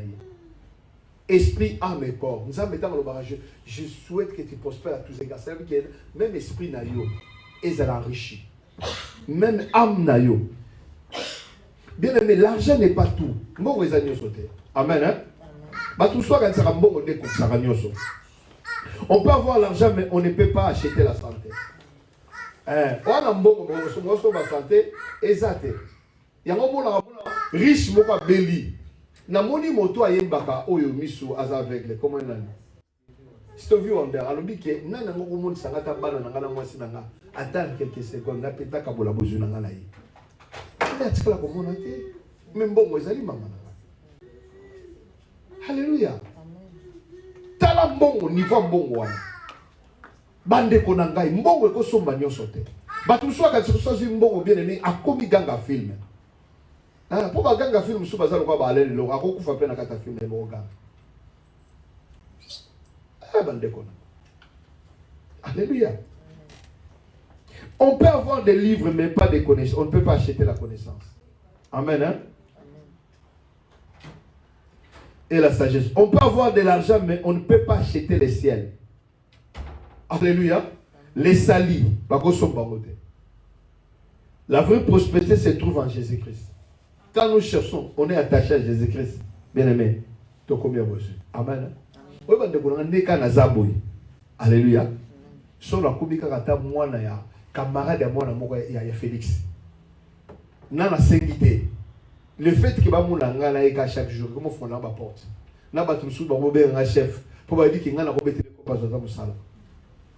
Esprit, âme et corps. Nzamba étant le barrage, je souhaite que tu prospères à tous égards. Ça veut dire que même esprit naïo, ils sont enrichis. Même âme naïo. Bien aimé, l'argent n'est pas tout. Amen. Hein? On peut avoir l'argent, mais on ne peut pas acheter la santé. On a un bon santé, exact. Il y a un bon riche, mon belli. Na moni moto ayembaka oyo misu azaveugle comment il a dit Stevie Wonder alobi ke nana ngoko moni sangata bana ngana mwasi nanga attendre quelques secondes na peta kabola bozu nanga na ye ina tikala ko mona te même bongo ezali mama nanga. Alléluia. Tala mbongo niveau mbongo wana bande ko na ngai mbongo ko somba nyoso te batu swaka tsoso mbongo bien aimé akomi ganga film. Pour baganga film sous bazalo kwa balé le ako kufa pe na kata film de boga. Bandeko. Alléluia. On peut avoir des livres mais pas des connaissances. On ne peut pas acheter la connaissance. Amen. Hein? et la sagesse. On peut avoir de l'argent, mais on ne peut pas acheter le ciel. Alléluia. Les salis. La vraie prospérité se trouve en Jésus-Christ. Quand nous cherchons, on est attaché à Jésus-Christ. Bien aimé. Amen. Alléluia. Sur la kubika kata mwana ya camarade ya mwana moko ya Félix. Nana sengité. Le fait que ba muna ngana eka chaque jour comme font na ba porte. Na ba tumsu ba bobe nga chef. Pour ba dire que ngana ko betele ko pas za musala.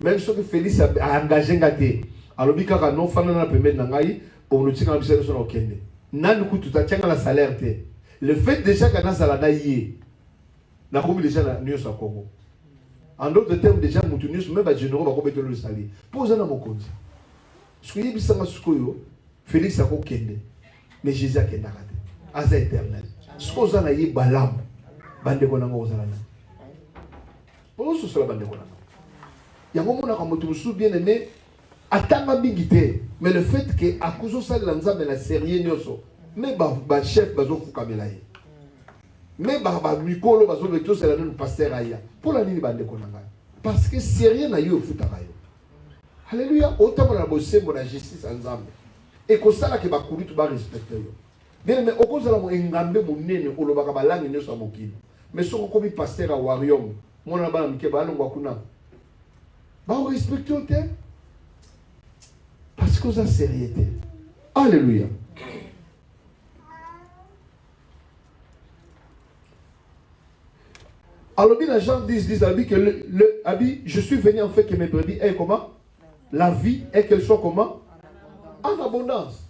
Même ce que Félix a engagé ngate. Alobi kaka non fana na pembe na ngai on utika na biselo so okende. Nanu ku tutatianga la salaire te. Le fait déjà kana sala na yé. Na ko déjà na nyos a Congo. En d'autres termes, déjà, Moutunius, même à Généraux, va commettre le salaire. Posez dans mon compte. Ce que je dis, Félix a Kende. Mais Jésus a Kenda. Aza éternel. Ce que vous avez dit, Balam. Bande Konanga, vous avez dit. Pourquoi ce soit Bande Konanga? Il y a un moment où je me souviens bien aimé. Attends bigité. Mais le fait que, à cause de ça, l'anza, mais la série, mais le chef, il va faire mais mikolo bazo veto c'est la même pasteur aya pour la nini bande konanga parce que c'est rien na yo futaka yo. Alléluia. Autant la bosse mon justice ensemble et ko sala ke bakuli tu ba respecter yo bien mais okozala mo engambe monene olobaka balangi nyo sa mokili mais soko komi pasteur a warium mona bana mike ba longwa kuna ba respecter te parce que ça sérieuté. Alléluia. Alors, les gens disent que je suis venu en fait que mes brebis aient comment? La vie et qu'elle soit comment? En abondance.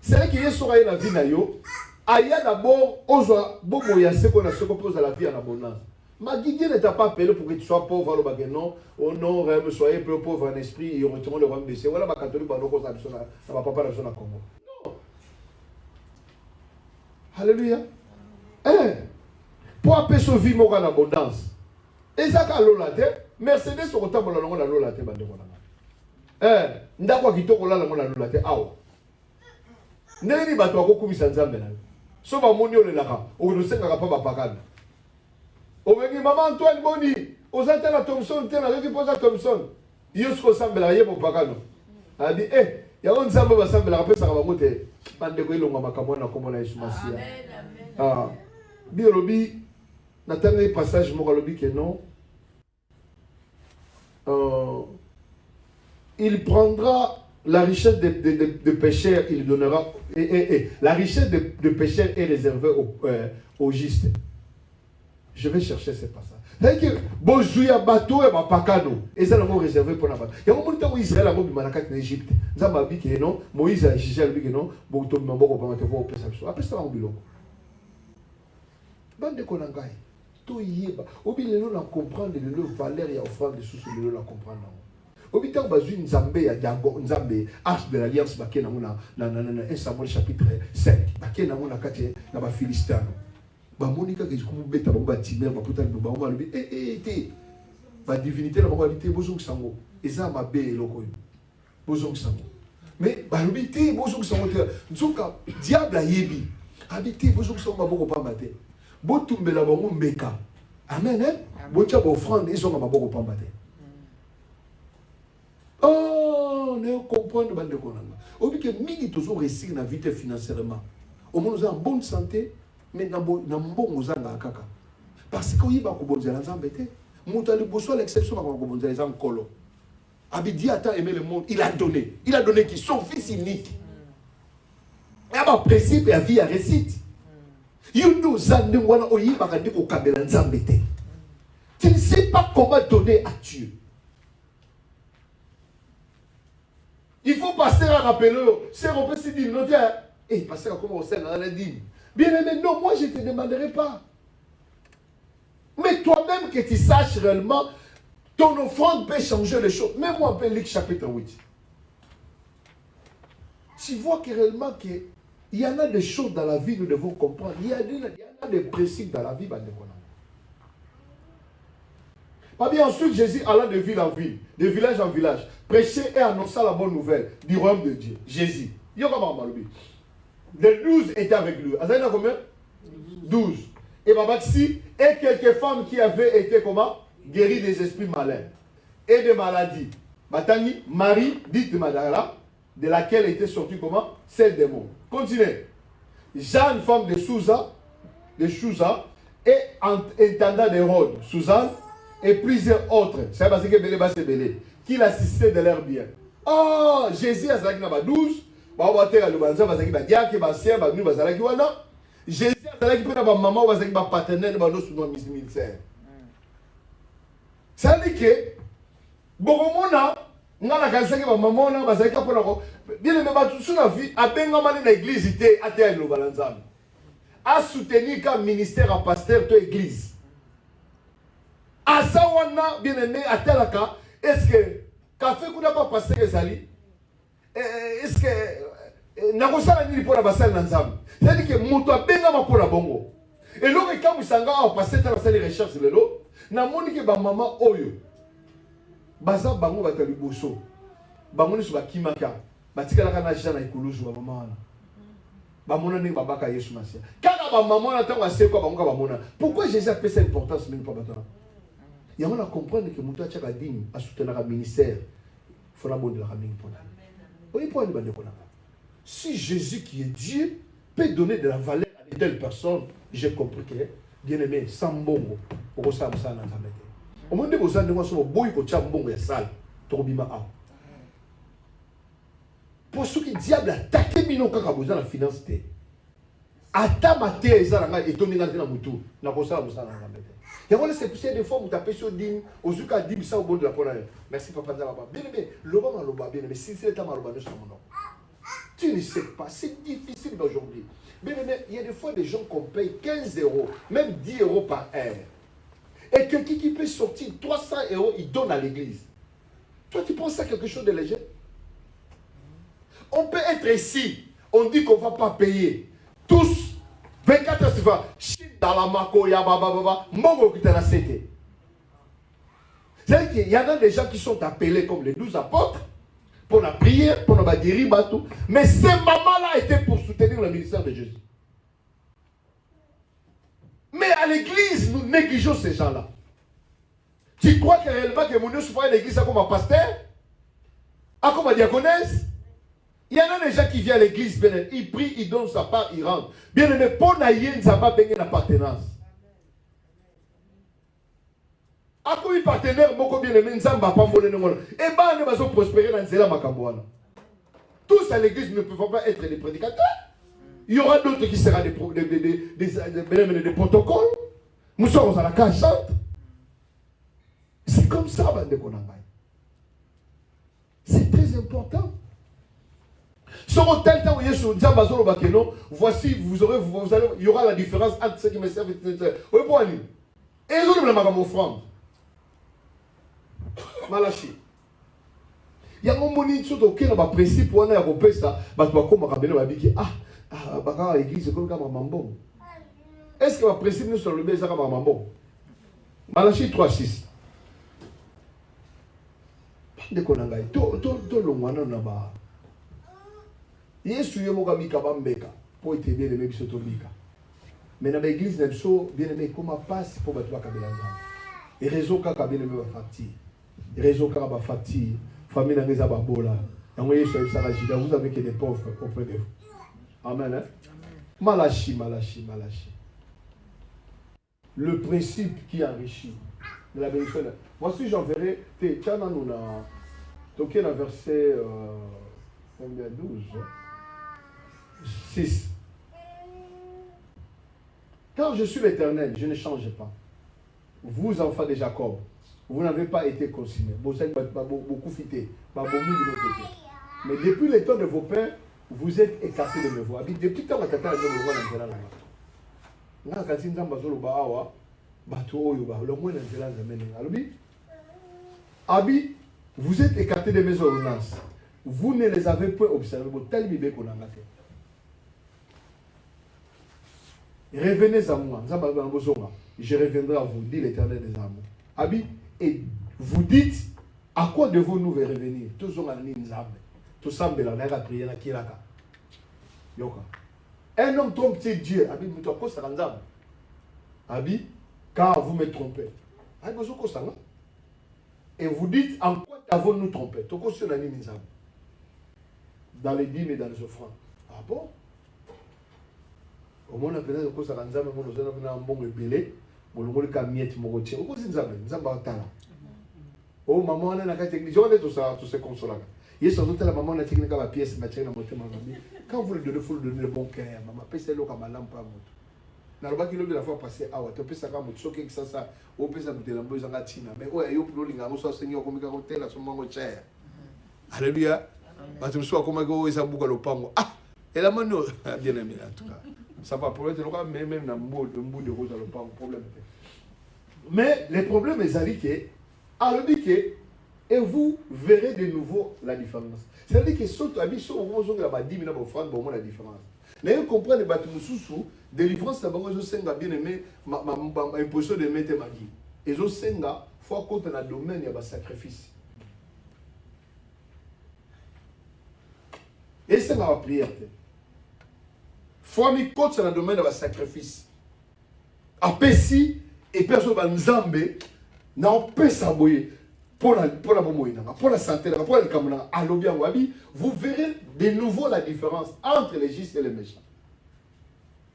C'est vrai qu'il y a la vie nayo. Aya d'abord, osa bobo ya ce qu'on a ce qu'on pose à la vie en abondance. Ma Dieu ne t'a pas appelé pour que tu sois pauvre alors que non, oh non, soyez peu pauvre en esprit et on retourne le royaume de Dieu. Voilà ma catholique ba loko ça va pas la zone à Congo. Non. Alléluia. Pour appeler ce vie en abondance. Et ça, quand l'on l'a dit, Mercedes au temps où l'on l'a dit, ndakwa kitoko la l'on l'a dit, awa. N'est-ce pas toi qui commis Nzambe na? So ba moni ole laka, o no senga pa ba pakana. O vengi maman Antoine Boni, o zata la Thompson te na leki posa Thompson. Yosko sambela ye mo pakano. A dit ya on Nzambe ba sambela pesa ka ba mote. Bande ko ilonga makamona ko mona Yesu Masia. Ah. Biolobi n'attendez le passage moralobi que non. Il prendra la richesse de pécheurs, il donnera. La richesse de pécheurs est réservée au juste. Je vais chercher ce passage. C'est-à-dire que Bozouya bateau et Bapakano, et ça l'ont réservé pour la bataille. Il y a un moment où Israël a dit en Égypte. Zamba dit que non, Moïse a dit que non, Bouton Mambo va te voir au Pessah. Après ça, on dit bande konangai to yeba obi lelo na comprendre lelo valeur ya offrande de sous lelo la comprendre obi ta bazui nzambe ya jango nzambe arche de l'alliance bakena mona na 1 Samuel chapitre 5 bakena mona kate na ba philistano ba monika ke ku beta ba batimer ba puta ba ba lobi te ba divinité la baité bozong sango eza ma be eloko bozong sango mais ba lobi te bozong sango te nzoka diable yebi habité bozong sango ba boko pa maté. Botumbela bango mbeka. Amen. Bocha ba offrande ils ont maboko pamba te. Oh, ne comprendre bande konanga. Obi que mingi toujours réussir na vie financièrement. Au moins nous en bonne santé mais na mbongo zanga kaka. Parce que yiba ko bonzela nzambe te. Muta le bosso l'exception ba ko bonzela nzambe kolo. Abidi a aimé le monde, il a donné. Il a donné qui son fils unique. Il y a un principe et la vie à récite. Tu ne sais pas comment donner à Dieu. Il faut passer à rappeler. C'est on peut se dire, non, passer à comment on sait dans la dîme. Bien aimé, non, moi je ne te demanderai pas. Mais toi-même que tu saches réellement, ton offrande peut changer les choses. Même moi, on peut lire chapitre 8. Tu vois que réellement que il y en a des choses dans la vie que nous devons comprendre. Il y en a des principes dans la vie. Pas bien ensuite, Jésus alla de ville en ville, de village en village, prêchait et annonçait la bonne nouvelle du royaume de Dieu. Jésus. Les 12 étaient avec lui. Vous avez combien? 12. Et Babaxi, et quelques femmes qui avaient été comment? Guéries des esprits malins et des maladies. Batani, Marie, dite Madara, de laquelle était sortie comment? 7 démons. Continuez. Jeanne, femme de Souza, et intendant d'Hérode, Suzanne, et plusieurs autres, qui l'assistaient de leur bien. Oh, Jésus a dit 12, Jésus a dit maman paternelle, ça veut dire que, Bogomona, ngana kansaki ba maman na bazaki kapona ko bien aimé batu suna vie abenga mali na église ité até lo balanzam a soutenir comme ministère à pasteur to église asa wana bien aimé atelaka est-ce que café kuna pas pasteur ezali est-ce que na ko sala ni pona basal na nzambe c'est dire que muto abenga makola bongo et lo ke kamusanga a pasteur ta basali recherche lelo na moni ke ba maman oyo baza bango batali boso bango niso bakimaka batikala kana jana ikuluzu ba mama wana bamona ndenge babaka Yesu Masia kaka ba mama wana tango asekwa bango ka bamona pourquoi Jésus a fait cette importance même pas batana ya on a comprendre que mutu achaka dini a soutenir le ministère fona bonde la mingi pona oui pour bande pona si Jésus qui est Dieu peut donner de la valeur à une telle personne j'ai compris que bien aimé sans bongo au ça ça na nzambe. Au moins de vos années, vous avez beau y chambon et sale, torbima a. Pour ceux qui diable attaqué mino kaka vous la finance té. Atama té ezalanga et toni ngana na mutu na kosala musala na ngambete. Ya wala c'est poussé des fois vous tapez sur dim, ozuka dim ça au bord de la pona. Merci papa Nzaba. Bien aimé, loba maloba bien aimé, si c'est ta maloba ne sur mon nom. Tu ne sais pas, c'est difficile d'aujourd'hui. Bien aimé, il y a des fois des gens qu'on paye 15 €, même 10 € par heure. Et quelqu'un qui peut sortir 300 €, il donne à l'église. Toi, tu penses à quelque chose de léger? On peut être ici, on dit qu'on ne va pas payer. Tous, 24 heures, c'est dans la mako, mongo qui t'a cité. C'est-à-dire qu'il y en a des gens qui sont appelés comme les 12 apôtres pour la prière, pour la guérir, mais ces mamans-là étaient pour soutenir le ministère de Jésus. Mais à l'église, nous négligeons ces gens-là. Tu crois que réellement que mon Dieu se fait à l'église comme un pasteur? Comme un diaconesse? Il y en a des gens qui viennent à l'église, ils prient, ils donnent sa part, ils rentrent. Bien aimé, pour n'ailler, ça va bien une appartenance. Comme un partenaire, beaucoup bien aimé, ça va pas voler le monde. Et bien, nous allons prospérer dans Zéla Makambouana. Tous à l'église ne peuvent pas être des prédicateurs. Il y aura d'autres qui seront des protocoles. Nous sommes à la cage chante. C'est comme ça, bande de Konangay. C'est très important. Sur tel temps où il y a voici, il y aura la différence entre ceux qui me servent et ceux qui me servent. Oui, pour aller. Et ils ont le même offrande. Malachi. Il y a un moment où il y a un principe où on a repéré ça. L'église, c'est comme un mambo. Est-ce que le principe nous sur le baiser comme un mambo? Malachi 3:6. Pas de konangay. To longwana na ba. Yesu yemo kami kabambeka. Pour être bien aimé biso to bika. Mais dans l'église n'a so bien aimé comment passe pour battre kabela nzambe. Et réseau kaka bien aimé ba facture. Réseau kaka ba facture. Famille na ngeza ba bola. Yango Yesu ayisaka jida vous avez que des pauvres auprès de vous. Amen. Hein? Malachi. Le principe qui enrichit de la bénédiction. Voici, j'enverrai. Tiens, nous avons toqué le verset 12. 6. Car je suis l'Éternel, je ne change pas. Vous, enfants de Jacob, vous n'avez pas été consignés. Beaucoup fité. Mais depuis le temps de vos pères, vous êtes écartés de me voir. Depuis que vous êtes écartés de me voir, vous êtes écartés de mes ordonnances. Vous ne les avez pas observées. Revenez à moi. Je reviendrai à vous, dit l'Éternel des armées. Abi, et vous dites, à quoi devons-nous revenir? Un homme trompe Dieu. Abi, quand vous me trompez. Et vous dites, en quoi avons-nous trompé? Dans les dîmes et dans les offrandes. Ah bon? Au moins, on a peut-être que ça a un bon ébélé. On a miette morotier. Oh, maman, on a une technique. Tout se consoler. Il y a la maman, on a technique à la pièce, quand vous le donnez, il faut le donner le bon cœur. Maman, pèse l'eau comme un lampe à moto. Na roba kilo de la fois passé ah ouais tu peux ça comme tu sais que ça au peut ça de la boîte en latina mais ouais yo pour l'inga on soit seigneur comme quand hôtel à son mango cher alléluia parce que soit comme go ça bouga le pango ah et la mano bien aimé en tout cas ça va pour être le cas même dans bout de rose le pango problème mais le problème est que et vous verrez de nouveau la différence c'est-à-dire que surtout habit sur on la ba 10 000 offrandes pour moi la différence mais vous comprenez les bâtiments sous délivrance ça va je senga bien aimé ma imposition de mettre ma vie et je senga faut compter dans le domaine il y a sacrifice et c'est ma prière faut mi compte dans le domaine de sacrifice après si et personne va nzambe na pesa boye pour la santé pour le kamuna alobi wabi vous verrez de nouveau la différence entre les justes et les méchants.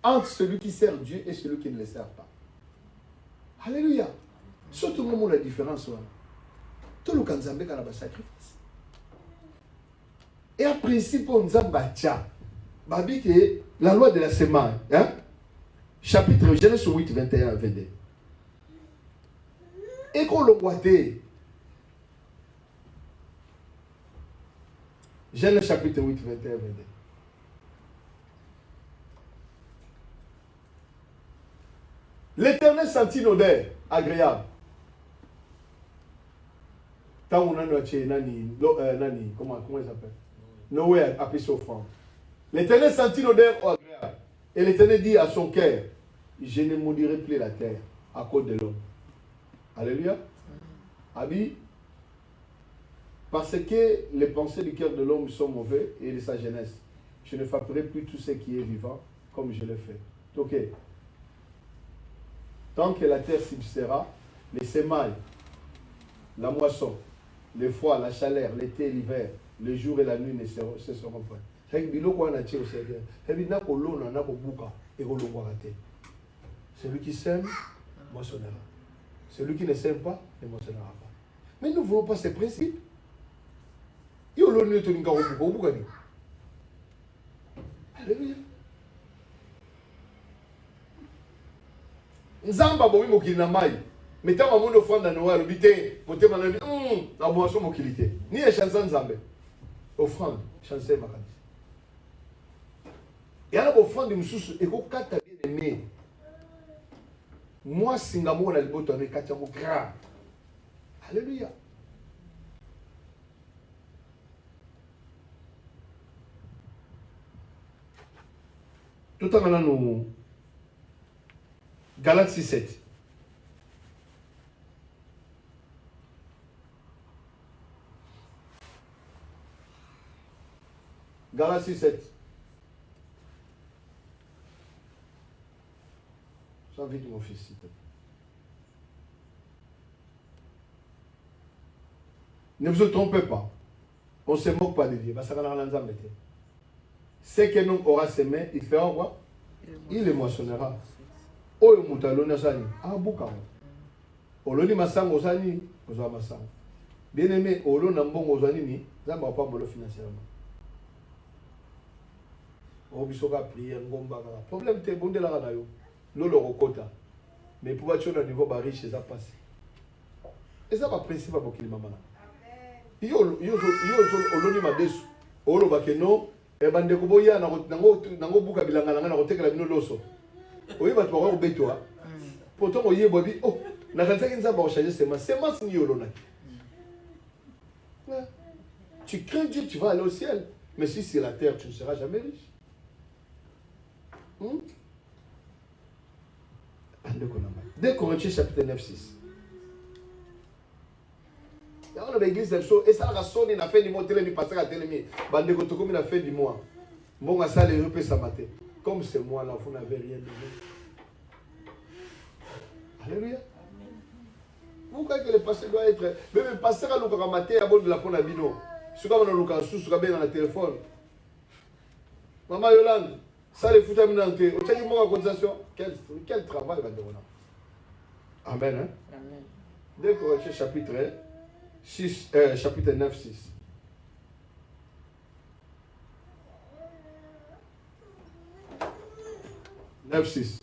Entre celui qui sert Dieu et celui qui ne le sert pas. Alléluia. Surtout le moment la différence. Tout le Kanzambe a un sacrifice. Et en principe, on a la loi de la semaine. Hein? Chapitre Genèse 8, 21 à 22. Et qu'on le voit. Genèse chapitre 8, 21 à 22. L'Éternel sentit une odeur agréable. Comment il s'appelle? Noé a appelé son offrande. L'Éternel sentit une odeur agréable. Et l'Éternel dit à son cœur, je ne maudirai plus la terre à cause de l'homme. Alléluia. Abi, parce que les pensées du cœur de l'homme sont mauvais et de sa jeunesse, je ne frapperai plus tout ce qui est vivant comme je l'ai fait. Ok. Tant que la terre subsistera, les semailles, la moisson, le froid, la chaleur, l'été, l'hiver, le jour et la nuit ne cesseront pas. Celui qui sème, moissonnera. Celui qui ne sème pas, ne moissonnera pas. Mais nous ne voulons pas ces principes. Alléluia. Nzamba bomi mokili na mai. Meta wa mono fanda no walo bité, poté manani na boisson mokilité. Ni e chanson nzambe. Offrande, chanson makati. Ya na offrande mususu eko kata bien aimé. Moi singa mo na liboto na kata mo gra. Alléluia. Tout en allant nous Galates 6:7. Galates 6:7. J'invite mon fils, s'il te plaît. Ne vous trompez pas. On ne se moque pas de Dieu. Ce qu'un homme aura semé, il fera quoi? Il le moissonnera. Oyo mutaloni asani abuka oloni masango osani ozwa masango bien aimé olona mbongo ozwa nini nzambe apambola financièrement obisoka prière ngomba kaka problème te bondelaka na yo lolo kokota mais pour battre na niveau ba riche eza passé eza ba principe abokili mamana yo oloni madesu oloba ke no bandeko boya nango buka bilanga nanga na kotekela bino loso. Oui, mais tu vas au toi. Pourtant, on y est, Bobby. Oh, la raison qui nous a changé, c'est ma semence ni olona. Tu crains Dieu, tu vas aller au ciel. Mais si c'est la terre, tu ne seras jamais riche. 2 Corinthiens chapitre 9, 6. Il y a une église de choses. Et ça, la sonne, il a fait du mois, il passe à télémi. Bande de comme il a fait du mois. Bon, ça, les repères, ça matin. Comme c'est moi, là, vous n'avez rien donné. Alléluia. Vous croyez que le pasteur doit être... Même le pasteur a le matin à bord de la pone à bino. Ce qu'on a le sous, ce qu'on a dans le téléphone. Maman Yolande, ça les fout à minante. Vous savez mon organisation? Quel travail va devenir? Amen. Hein? Amen. Dès que vous chapitre 6, chapitre 9, 6. « 9-6. »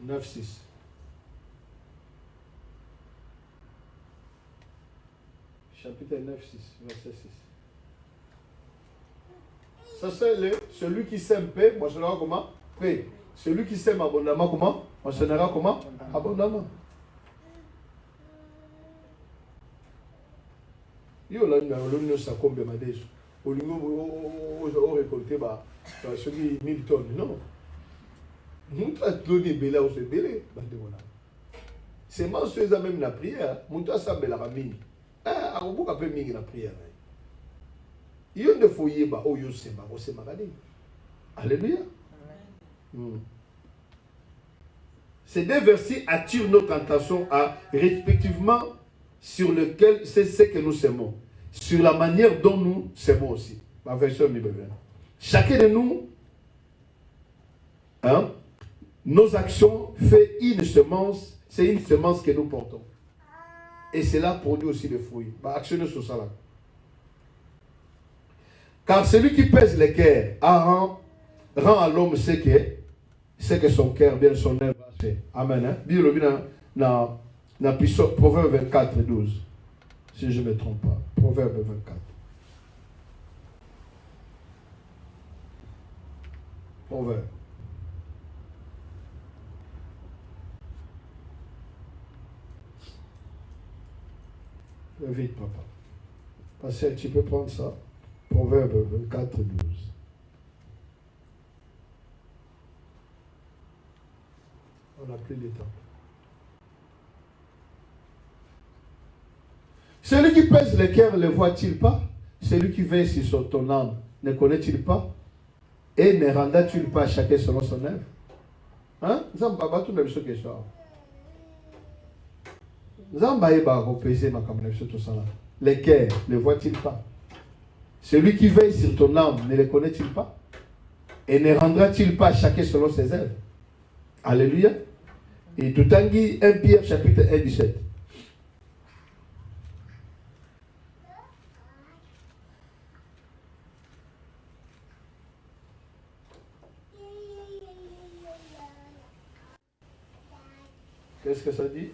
9-6. Chapitre 9, 6, verset 6. Ça c'est celui qui sème paix, moissonnera comment? Paix. Celui qui sème abondamment, comment? Moissonnera comment? Abondamment. Yo là, nous ça combien de déjà? Au niveau où récolter celui 1000 tonnes, non. Nous avons donné belé ou c'est belé. C'est mensuel même la prière. Nous avons ça belé la mine. Ah, on peut appeler mine la prière. Il y a des foyers où il y a des Alléluia. Ces deux versets attirent notre attention à respectivement sur lequel c'est ce que nous semons, sur la manière dont nous semons aussi. Ma version chacun de nous, nos actions fait une semence, c'est une semence que nous portons. Et cela produit aussi des fruits. Actionner sur ça là. Car celui qui pèse les cœurs rend à l'homme ce que son cœur, bien son œuvre a fait. Amen. Hein? Bible dans Proverbe 24 et 12. Si je ne me trompe pas. Proverbe 24. Proverbe. Vite, papa. Parce que tu peux prendre ça. Proverbe 24 et 12. On n'a plus le temps. Celui qui pèse les cœurs, ne voit-il pas? Celui qui veille sur ton âme, ne connaît-il pas? Et ne rendra-t-il pas chacun selon son œuvre? Hein? Zamba, tout le monde que ça. Zamba est repésé ma caméra tout ça là. Les cœurs, ne voit-il pas? Celui qui veille sur ton âme, ne le connaît-il pas? Et ne rendra-t-il pas chacun selon ses œuvres? Alléluia. Et tout en dit 1 Pierre chapitre 1, 17. Qu'est-ce que ça dit?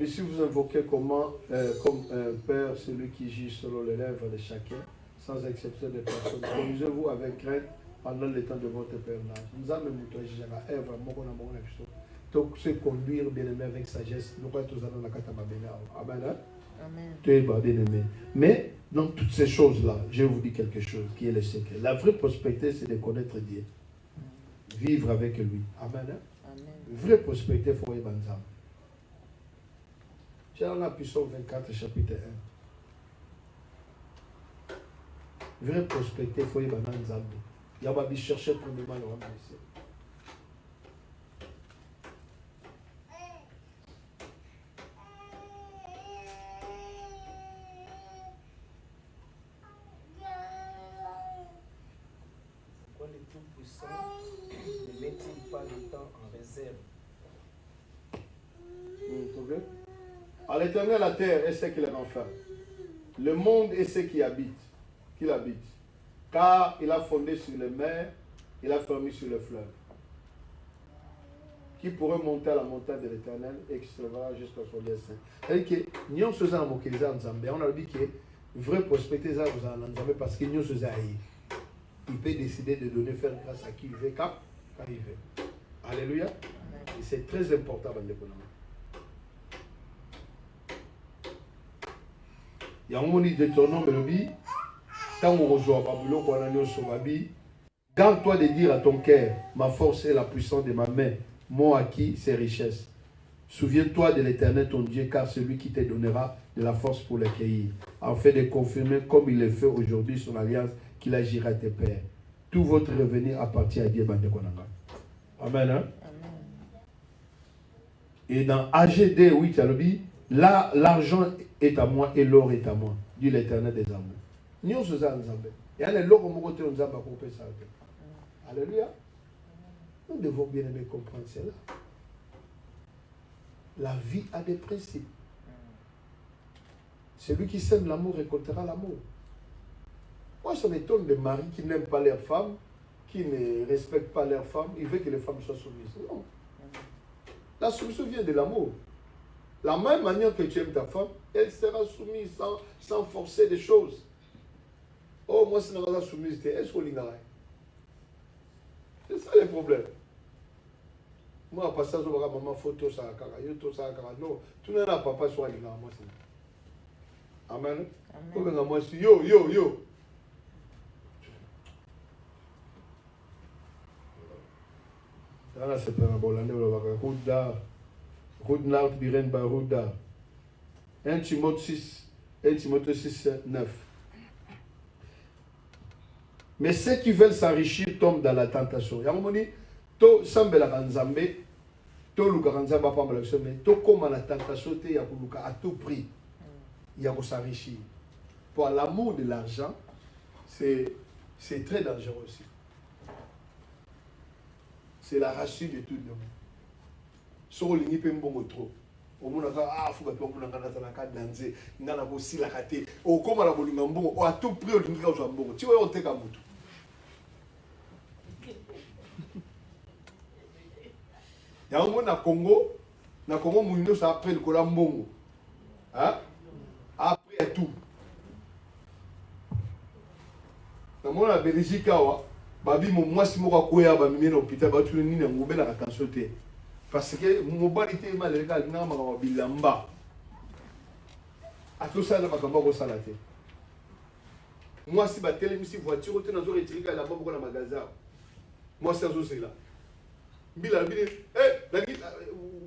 Mais si vous invoquez comme un père, celui qui gît selon les lèvres de chacun, sans exception de personne, conduisez-vous avec crainte pendant le temps de votre pèlerinage. Nous avons donc se conduire bien aimé avec sagesse. Nous croyons tous dans la catamabéna. Amen. Amen. Mais dans toutes ces choses-là, je vous dis quelque chose qui est le secret. La vraie prospérité, c'est de connaître Dieu. Vivre avec lui. Amen. Amen. Vraie prospérité, il faut y aller. Tiens, on a Psaume 24, chapitre 1. Vraie prospérité, il faut y aller dans Zambie. Il y a pas chercher premièrement le roi ici. Pourquoi le Tout-Puissant ne met-il pas le temps en réserve? À l'Éternel, la terre est ce qu'il en fait. Le monde est ce qu'il habite. Car il a fondé sur les mers, il a fermé sur le fleuve. Qui pourrait monter à la montagne de l'Éternel et qui se lèvera jusqu'à son destin. C'est-à-dire que nous sommes en Zambie. On a dit que vraie prospérité, c'est en Zambie parce que nous sommes il peut décider de donner faire grâce à qui il veut, quand il veut. Alléluia. Et c'est très important dans l'économie. Il y a un moment de ton nom, tant on reçoit Babylone, qu'on a sur Babi. Garde-toi de dire à ton cœur, ma force est la puissance de ma main, mon acquis, c'est richesse. Souviens-toi de l'Éternel ton Dieu, car c'est lui qui te donnera de la force pour l'accueillir, afin de confirmer comme il le fait aujourd'hui son alliance qu'il agira à tes pères. Tout votre revenu appartient à Dieu, Bande Konanga. Amen. Hein? Amen. Et dans AGD 8, là, l'argent est à moi et l'or est à moi, dit l'Éternel des armées. Nous sommes en Zambé. Et allez, l'or, on va nous avoir compris ça. Alléluia. Nous devons bien aimer comprendre cela. La vie a des principes. Celui qui sème l'amour récoltera l'amour. Moi, ça m'étonne des maris qui n'aiment pas leurs femmes, qui ne respectent pas leurs femmes. Ils veulent que les femmes soient soumises. Non. La soumission vient de l'amour. La même manière que tu aimes ta femme, elle sera soumise sans forcer des choses. Oh, moi, c'est une soumise. Est-ce qu'on l'a? C'est ça le problème. Moi, à passage, je vois maman photo ça, non, tout le monde papa soit l'ingara. Amen. Amen. Yo. Là, c'est pas un bollandais, route d'art. Route d'art, biren par route d'art. 1 Timothée 6, 9. Mais ceux qui veulent s'enrichir tombent dans la tentation. To sambela kanzambe to luka kanzamba pa malakso mais to koma la tentation te ya kuluka à tout prix ya ko s'enrichir. Pour l'amour de l'argent, c'est très dangereux aussi. C'est la racine de tout le monde. So lingi pe mbongo trop. Omona ka fuka to omona kana tana ka danser ngana ko sila kate o koma la bolinga mbongo o à tout prix o lingi ka zo mbongo. Ti o teka mutu. Il y a un moment na Congo, Mouino, ça après le Colambongo. Hein? Après tout. Dans mon la Belgique, Babi, moi, si je suis à l'hôpital, je suis à attention. Parce que mon bari était mal, je suis à Bilamba. À tout ça, je ne suis pas moi, si je suis en voiture, je suis retiré là-bas pour le magasin. Moi, c'est là.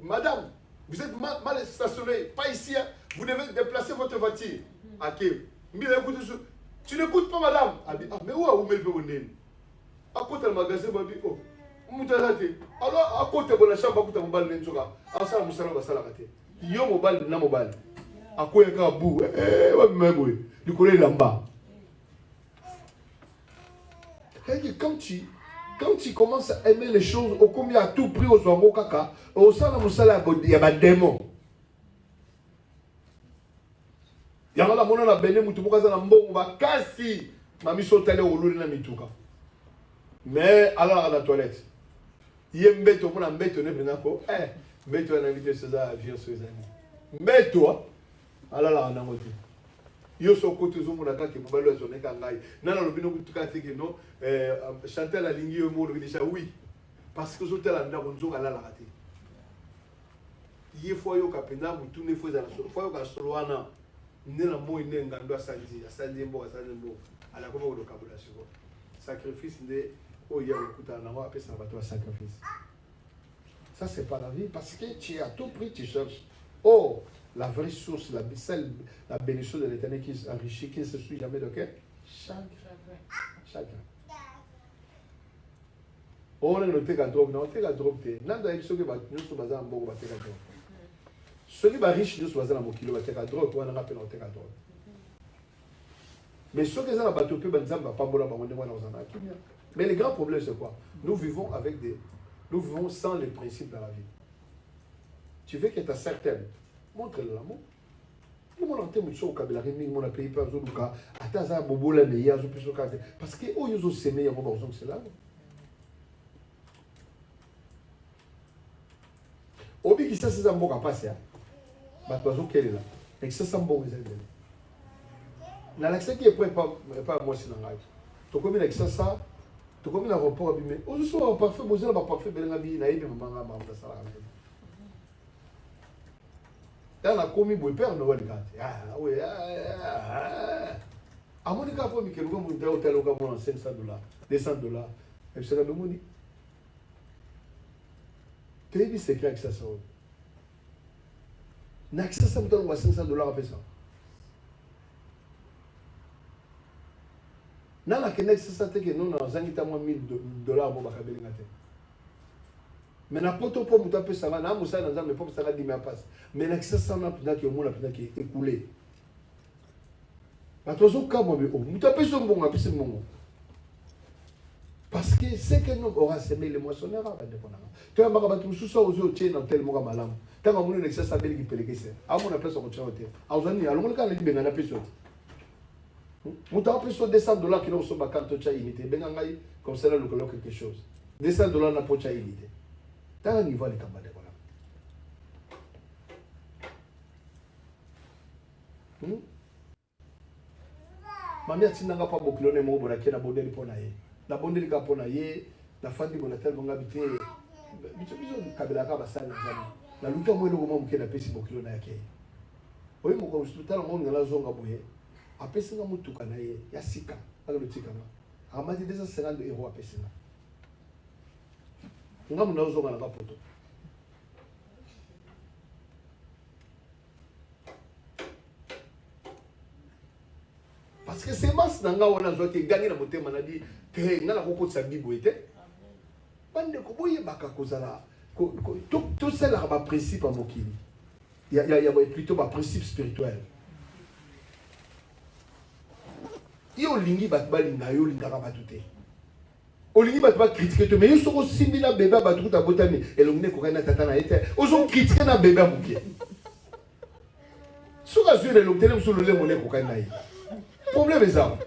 Madame, vous êtes mal stationné, pas ici, hein. Vous devez déplacer votre voiture. Tu n'écoutes pas, madame. Mais où est-ce que vous êtes? À côté du magasin, alors, à côté de la chambre, à côté de la chambre, à côté de la chambre, quand tu commences à aimer les choses, au combien à tout prix, au zongo kaka, au sein de la il y a des démons. Il y a la monnaie, la belle, moutou, na mbongo, ba kasi, mami sotale au lulu na mituka. Mais, alors à la toilette, il y a un bête, on a un bête, on est venu encore, bête, on a invité César, viens sur les amis. Mais toi, alors là, on a moté. Yo so côté zo mona kake mobalo zo neka ngai nana lobino kutuka teke no chanter la ligne yo mo déjà oui parce que zo tela nda bonzo kala la raté ye fois yo kapena mutu ne fois za fois yo ka solwana nena mo ine ngando asandi mbo ala ko mo do kabula siko sacrifice de o ya kuta na mo apesa bato sacrifice. Ça c'est pas la vie parce que tu as tout prix tu cherches. Oh, la vraie source, la bénédiction de l'Éternel qui s'enrichit, qui ne se suit jamais de quel? Chacun. On a noté qu'à drogue, non, on a drogue. Nanda il se que nous sommes basés en bon, on va faire drogue. Ceux qui sont riches, nous sommes basés en bon kilo, on va faire drogue, on a rappelé on va faire drogue. Mais ceux qui sont en bateau, ils ne sont pas bon là, on est moins dans un acte. Mais le grand problème c'est quoi? Nous vivons sans les principes dans la vie. Tu veux que tu as certaines. Montre l'amour. Nous mon entend mucho au kabila remi mon pays pas zoduka ataza bobola me ya zo piso kate parce que o yozo semé ya bobo c'est là. Obi qui ça c'est un mboka passe ya. Ba bazo kele là. Et que ça c'est bon les aides. Na l'accès qui est pas moi c'est dans live. To comme avec ça to comme na rapport abimé. O so parfait besoin ba parfait belenga bi na ibe mama mama ça là. on a commis mon père, nous allons oui, à mon cas, pour que nous avons hôtel au Gabon, $500, $200, et c'est la même. Tu as dit c'est clair que ça sort. N'accès ça vous donne $500 à ça. Dans la connexion, ça que nous avons $1,000 pour bakabeli ngate. Mais na poto pour muta pe ça va na musa na nzambe pour ça va dimi passe. Mais l'accès ça na pina ki omona pina ki écoulé. Ba tozo ka mo be o muta pe so mbonga pe se mbongo. Parce que c'est que nous aura semé les moissonneurs à de konanga. Tu as ba tu sous ça aux autres dans tel moga malam. Tant que mon l'accès ça beli ki peleke c'est. A mon place au tchote. A ozani alongo ka le benga na pe so. Muta pe so $200 qui no so ba kanto cha imité benga ngai comme ça là le quelque chose. $200 na pocha imité. Dans le niveau de Kambade. Mamia tinanga pa bokilone mo bona kena bondeli pona ye. La bondeli ka pona ye, la fandi bona tel bonga bité. Biso kabela ka basana nzami. La luka mo eloko mo mukena pesi bokilona yake. Oyi mo ko hospital mo ngala zonga boye. Apesi nga mutuka na ye, ya sika, ala lutikana. Amadi €250 apesi nga. Nga muna uzonga na kapoto. Parce que c'est masse nanga wana zo te gagner na motema na di te ngala ko kotsa bibo ete. Bande ko boye baka kozala tout ça là ba principe en mokili. Il y a plutôt ba principe spirituel. Yo lingi bat balinga yo linga ba tuté. Olingi bat ba critiquer to mais yo soko simila bébé ba tuta botami elongine ko kana tata na ete. Ozo critiquer na bébé mukie. Soka zure le tele muso le mone ko kana yi. Problème est ça.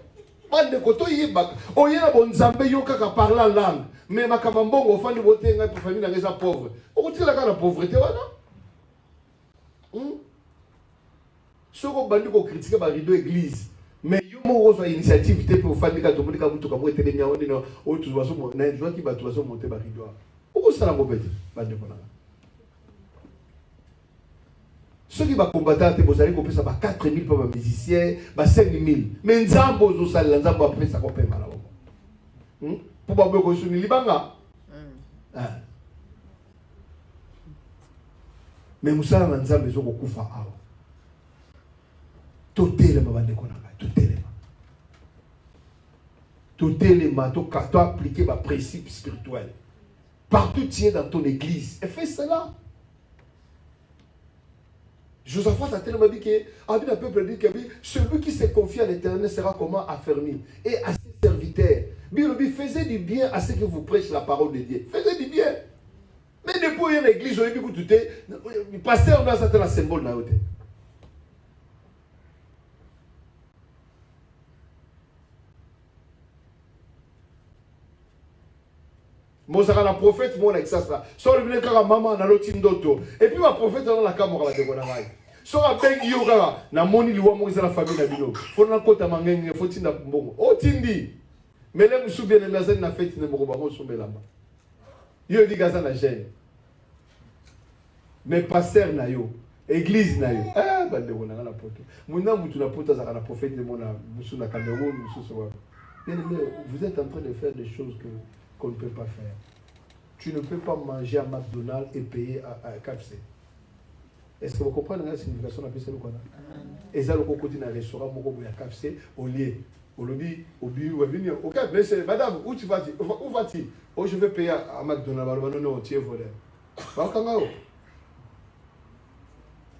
Pas de côté yibak. O yena bon nzambe yo kaka parler langue. Mais makamambongo fandi botenga pour famille na ngeza pauvre. O kutila kana pauvreté wana. Soko bandi ko critiquer ba rideau église. Mais yo mo reçoit initiative te pour fandi ka tomoni ka mutu ka mo etele nya oni no o tu waso mo na joa ki ba tu waso monter ba rideau. O ko sala mo bete bandi kona. Ceux qui vont combattre, vous allez couper ça par 4 000 pour les musiciens, 5 000. Mais Nzambo, vous allez après ça couper mal. Pour pas que vous Libanga. Mais vous savez, Nzambo, vous allez couper ça. Tout est le moment de Konanga. Tout est le moment. Tout est le moment. Tu as appliqué ma principe spirituel. Partout tu es dans ton église. Et fais cela. Josaphat a tellement dit que le peuple dit que celui qui se confie à l'Éternel sera comment affermi et à ses serviteurs. Bilobi, faisait du bien à ceux qui vous prêchent la parole de Dieu. Faisait du bien. Mais depuis l'église, on a vu que tout est. Le pasteur a sorti la symbole dans la haute. Mozart la prophète, mon ex ça. Soit le bien maman na l'autre ndoto. Et puis ma prophète dans la caméra la dégonaraille. Soit bengi yoga na moni liwa mo la famille na bino. Faut na kota mangenge, faut tinda mbongo. O tindi. Mais là musu bien na zane na fête ne mo ba mo sombela ba. Yo di gaza na gêne. Mais pasteur na yo, église na yo. Ah ba dégonara la poto. Muna mutu na poto za na prophète de mona musu na Cameroun, musu so. Bien vous êtes en train de faire des choses qu'on ne peut pas faire. Tu ne peux pas manger à McDonald's et payer à KFC. Est-ce que vous comprenez la signification de la PCL? Et ça, le côté dans le restaurant, il y a KFC, au lieu. On le dit, au but, on va venir. Ok, mais c'est madame, où tu vas-tu? Où vas-tu? Oh, je vais payer à McDonald's. Non, tu es volé.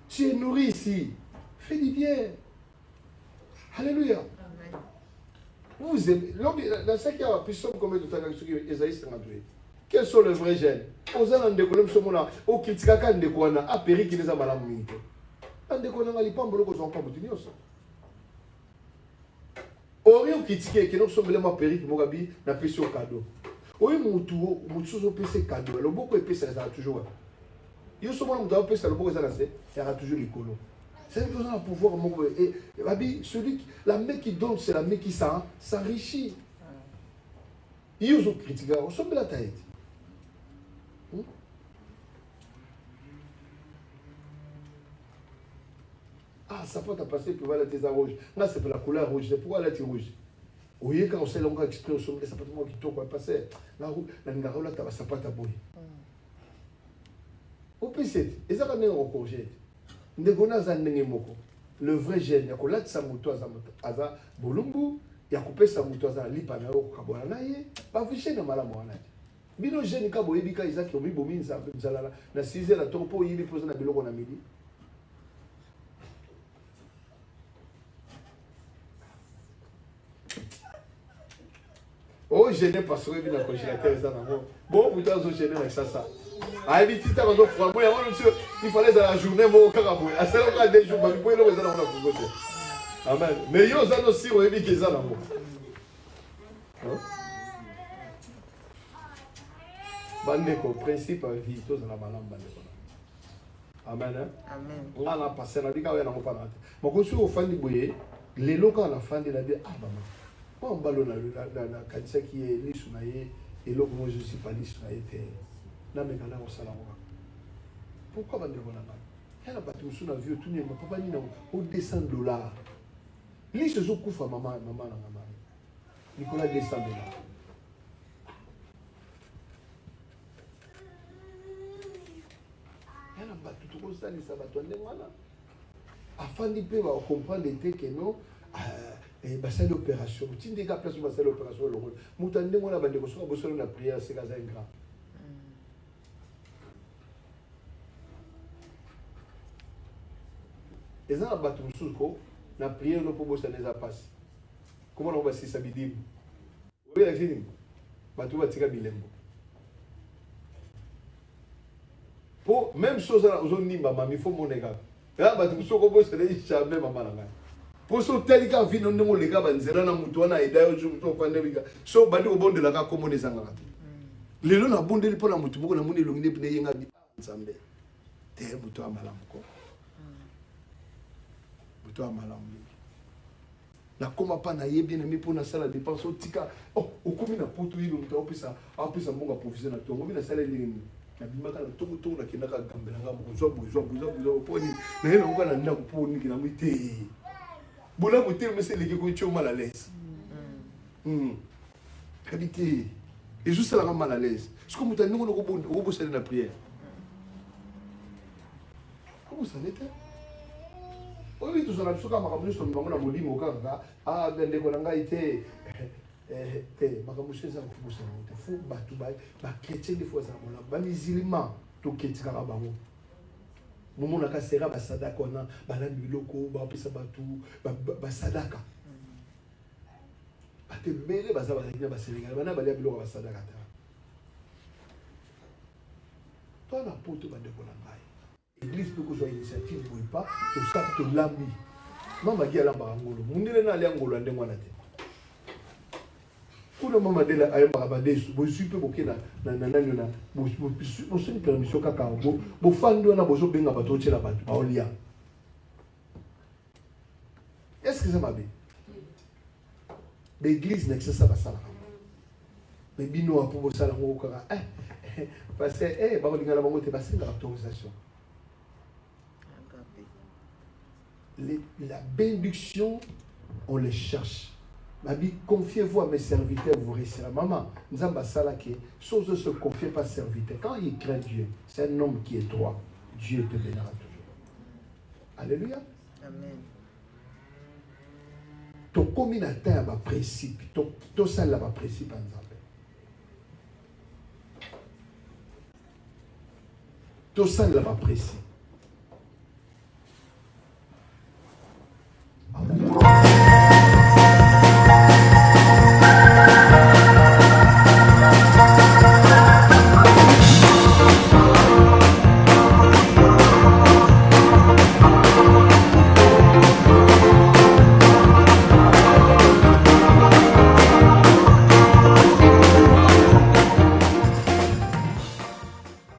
Tu es nourri ici. Fais du bien. Alléluia. Vous aimez. Dans ce cas, puis sommes combien de temps avec ceux qui Esaïe 58. Quels sont les vrais gènes? Aux gens de Colombe, ce moment-là, au Kitikaka de Kouana, à Péri qui les a mal amis. En déconnant, les pambes, ils n'ont pas boutiné. Orion critiqué, qui n'ont pas vraiment Péri qui m'ont dit, n'a pas sur cadeau. Oui, mon tour, mon chose au PC cadeau. Le beaucoup épais, ça sera toujours. Il y a souvent un peu ça, le beaucoup ça sera toujours les colos. C'est besoin de pouvoir. Et la mec qui donne, c'est la mec qui s'enrichit. Il y a des critiques, on s'en met la tête. Ah, ça peut passer, puis voilà, tes rouge. Là, c'est pour la couleur rouge. C'est pourquoi là, tu es rouge. Vous voyez, quand on sait l'ongle exprès au sommet, ça peut être moi qui tourne, passer. La roue, la ngarola, ça peut être bouille. Au PC, et ça va nous encourager. Le vrai gène, il y a que là, ça mouton, aza bolumbu, il y a coupé sa mouton, aza lipa na o kabona na ye, ba viché na malamu wana. Bino gène ka boyebi ka izaki obi bomi nzala na 6h na topo yibi poza na biloko na midi. Oh, gêné parce que il y a un congélateur. Bon, vous avez gêné avec ça. Ah, il faut il fallait dans la journée, à ce moment-là, des jours, vous pouvez le faire dans la côté. Amen. Mais il y a aussi, vous avez dit ça là. Bandeko, principe à vie, tous dans la malade. Amen. Amen. On a passé la vie quand on a pas là. Mais quand on fait du boyer, les locaux à la fin de la vie, ah maman. On ballon la kanisa qui est l'isunaye et l'autre moi je suis pas l'isunaye na me kana ko sala moi pourquoi bande ko nanga yana batu suna vieux tout ne papa ni na au $200 li se zo kufa maman na maman Nicolas $200 yana batu to ko sala sa batu ndenge wana afin de pe ba comprendre que non et bah c'est l'opération. Tu dis qu'à place où c'est l'opération le rôle. Moutande moi la bande ko so boso na prière c'est kaza grand. Et ça ba tout suko na prière no pour boso les passe. Comment on va si ça bidim? Oui la fini. Ba tout va tika bilembo. Pour même chose là aux nimba mami faut mon égard. Là ba tout suko boso les jamais maman la ngai. Pour ce tel cas, vino ne mo lega banzera na mutu wana edayo ju mutu opande bika. So bandi obonde la ka komo nezanga. Lelo na bonde li pona mutu boko na muni longine pne yenga bi nzambe. Te mutu amalamu ko. Mutu amalamu. Na koma pa na yebi na mi pona sala dépense otika. Oh, okomi na poto yilo mutu opesa mbonga professeur na tongo bi na sala lingi. Na bimaka na tongo na kinaka gambela ngamo zo bozo poni. Na yelo ngana ndako poni kina mwite. Boula bouté mais c'est les qui sont mal à l'aise. Habité. Et juste ça la rend mal à l'aise. Ce que vous avez nous on robot c'est la prière. Comment ça l'était? Oui, tout ça la chose comme comme nous sommes na molimo kaka. Ah ben de kolanga été makamushe za kubusa moto. Fou batu ba chrétien des fois ça mon ba musulman to ketika ba bango. Momo na kasera ba sadaka ona bala biloko ba pesa batu ba sadaka ba te bele ba za ba ina ba selinga bana bala biloko ba sadaka ta toi na poto ba de ko na ngai église pe ko zo initiative boy pas to sa to lambi mama gi ala ba ngolo mundile na ali ngolo ande mwana te kuna mama de la ayo ba desu bo supe bo kena na bo soni permission kaka bo fando na bo zo benga bato tshela bato ba olia. Est-ce que ça m'a bien? L'église n'est que ça va ça. Mais bino a pour ça la mo kaka parce que ba ko lingala bango te passer la autorisation. La bénédiction on les cherche. Confiez-vous à mes serviteurs, vous réussirez. Maman, nous avons salake, chose de se confier pas serviteur. Quand il craint Dieu, c'est un homme qui est droit. Dieu te bénira toujours. Alléluia. Amen. Ton communautaire a principe, ton salle a principe en Zambé. Ton salle a principe.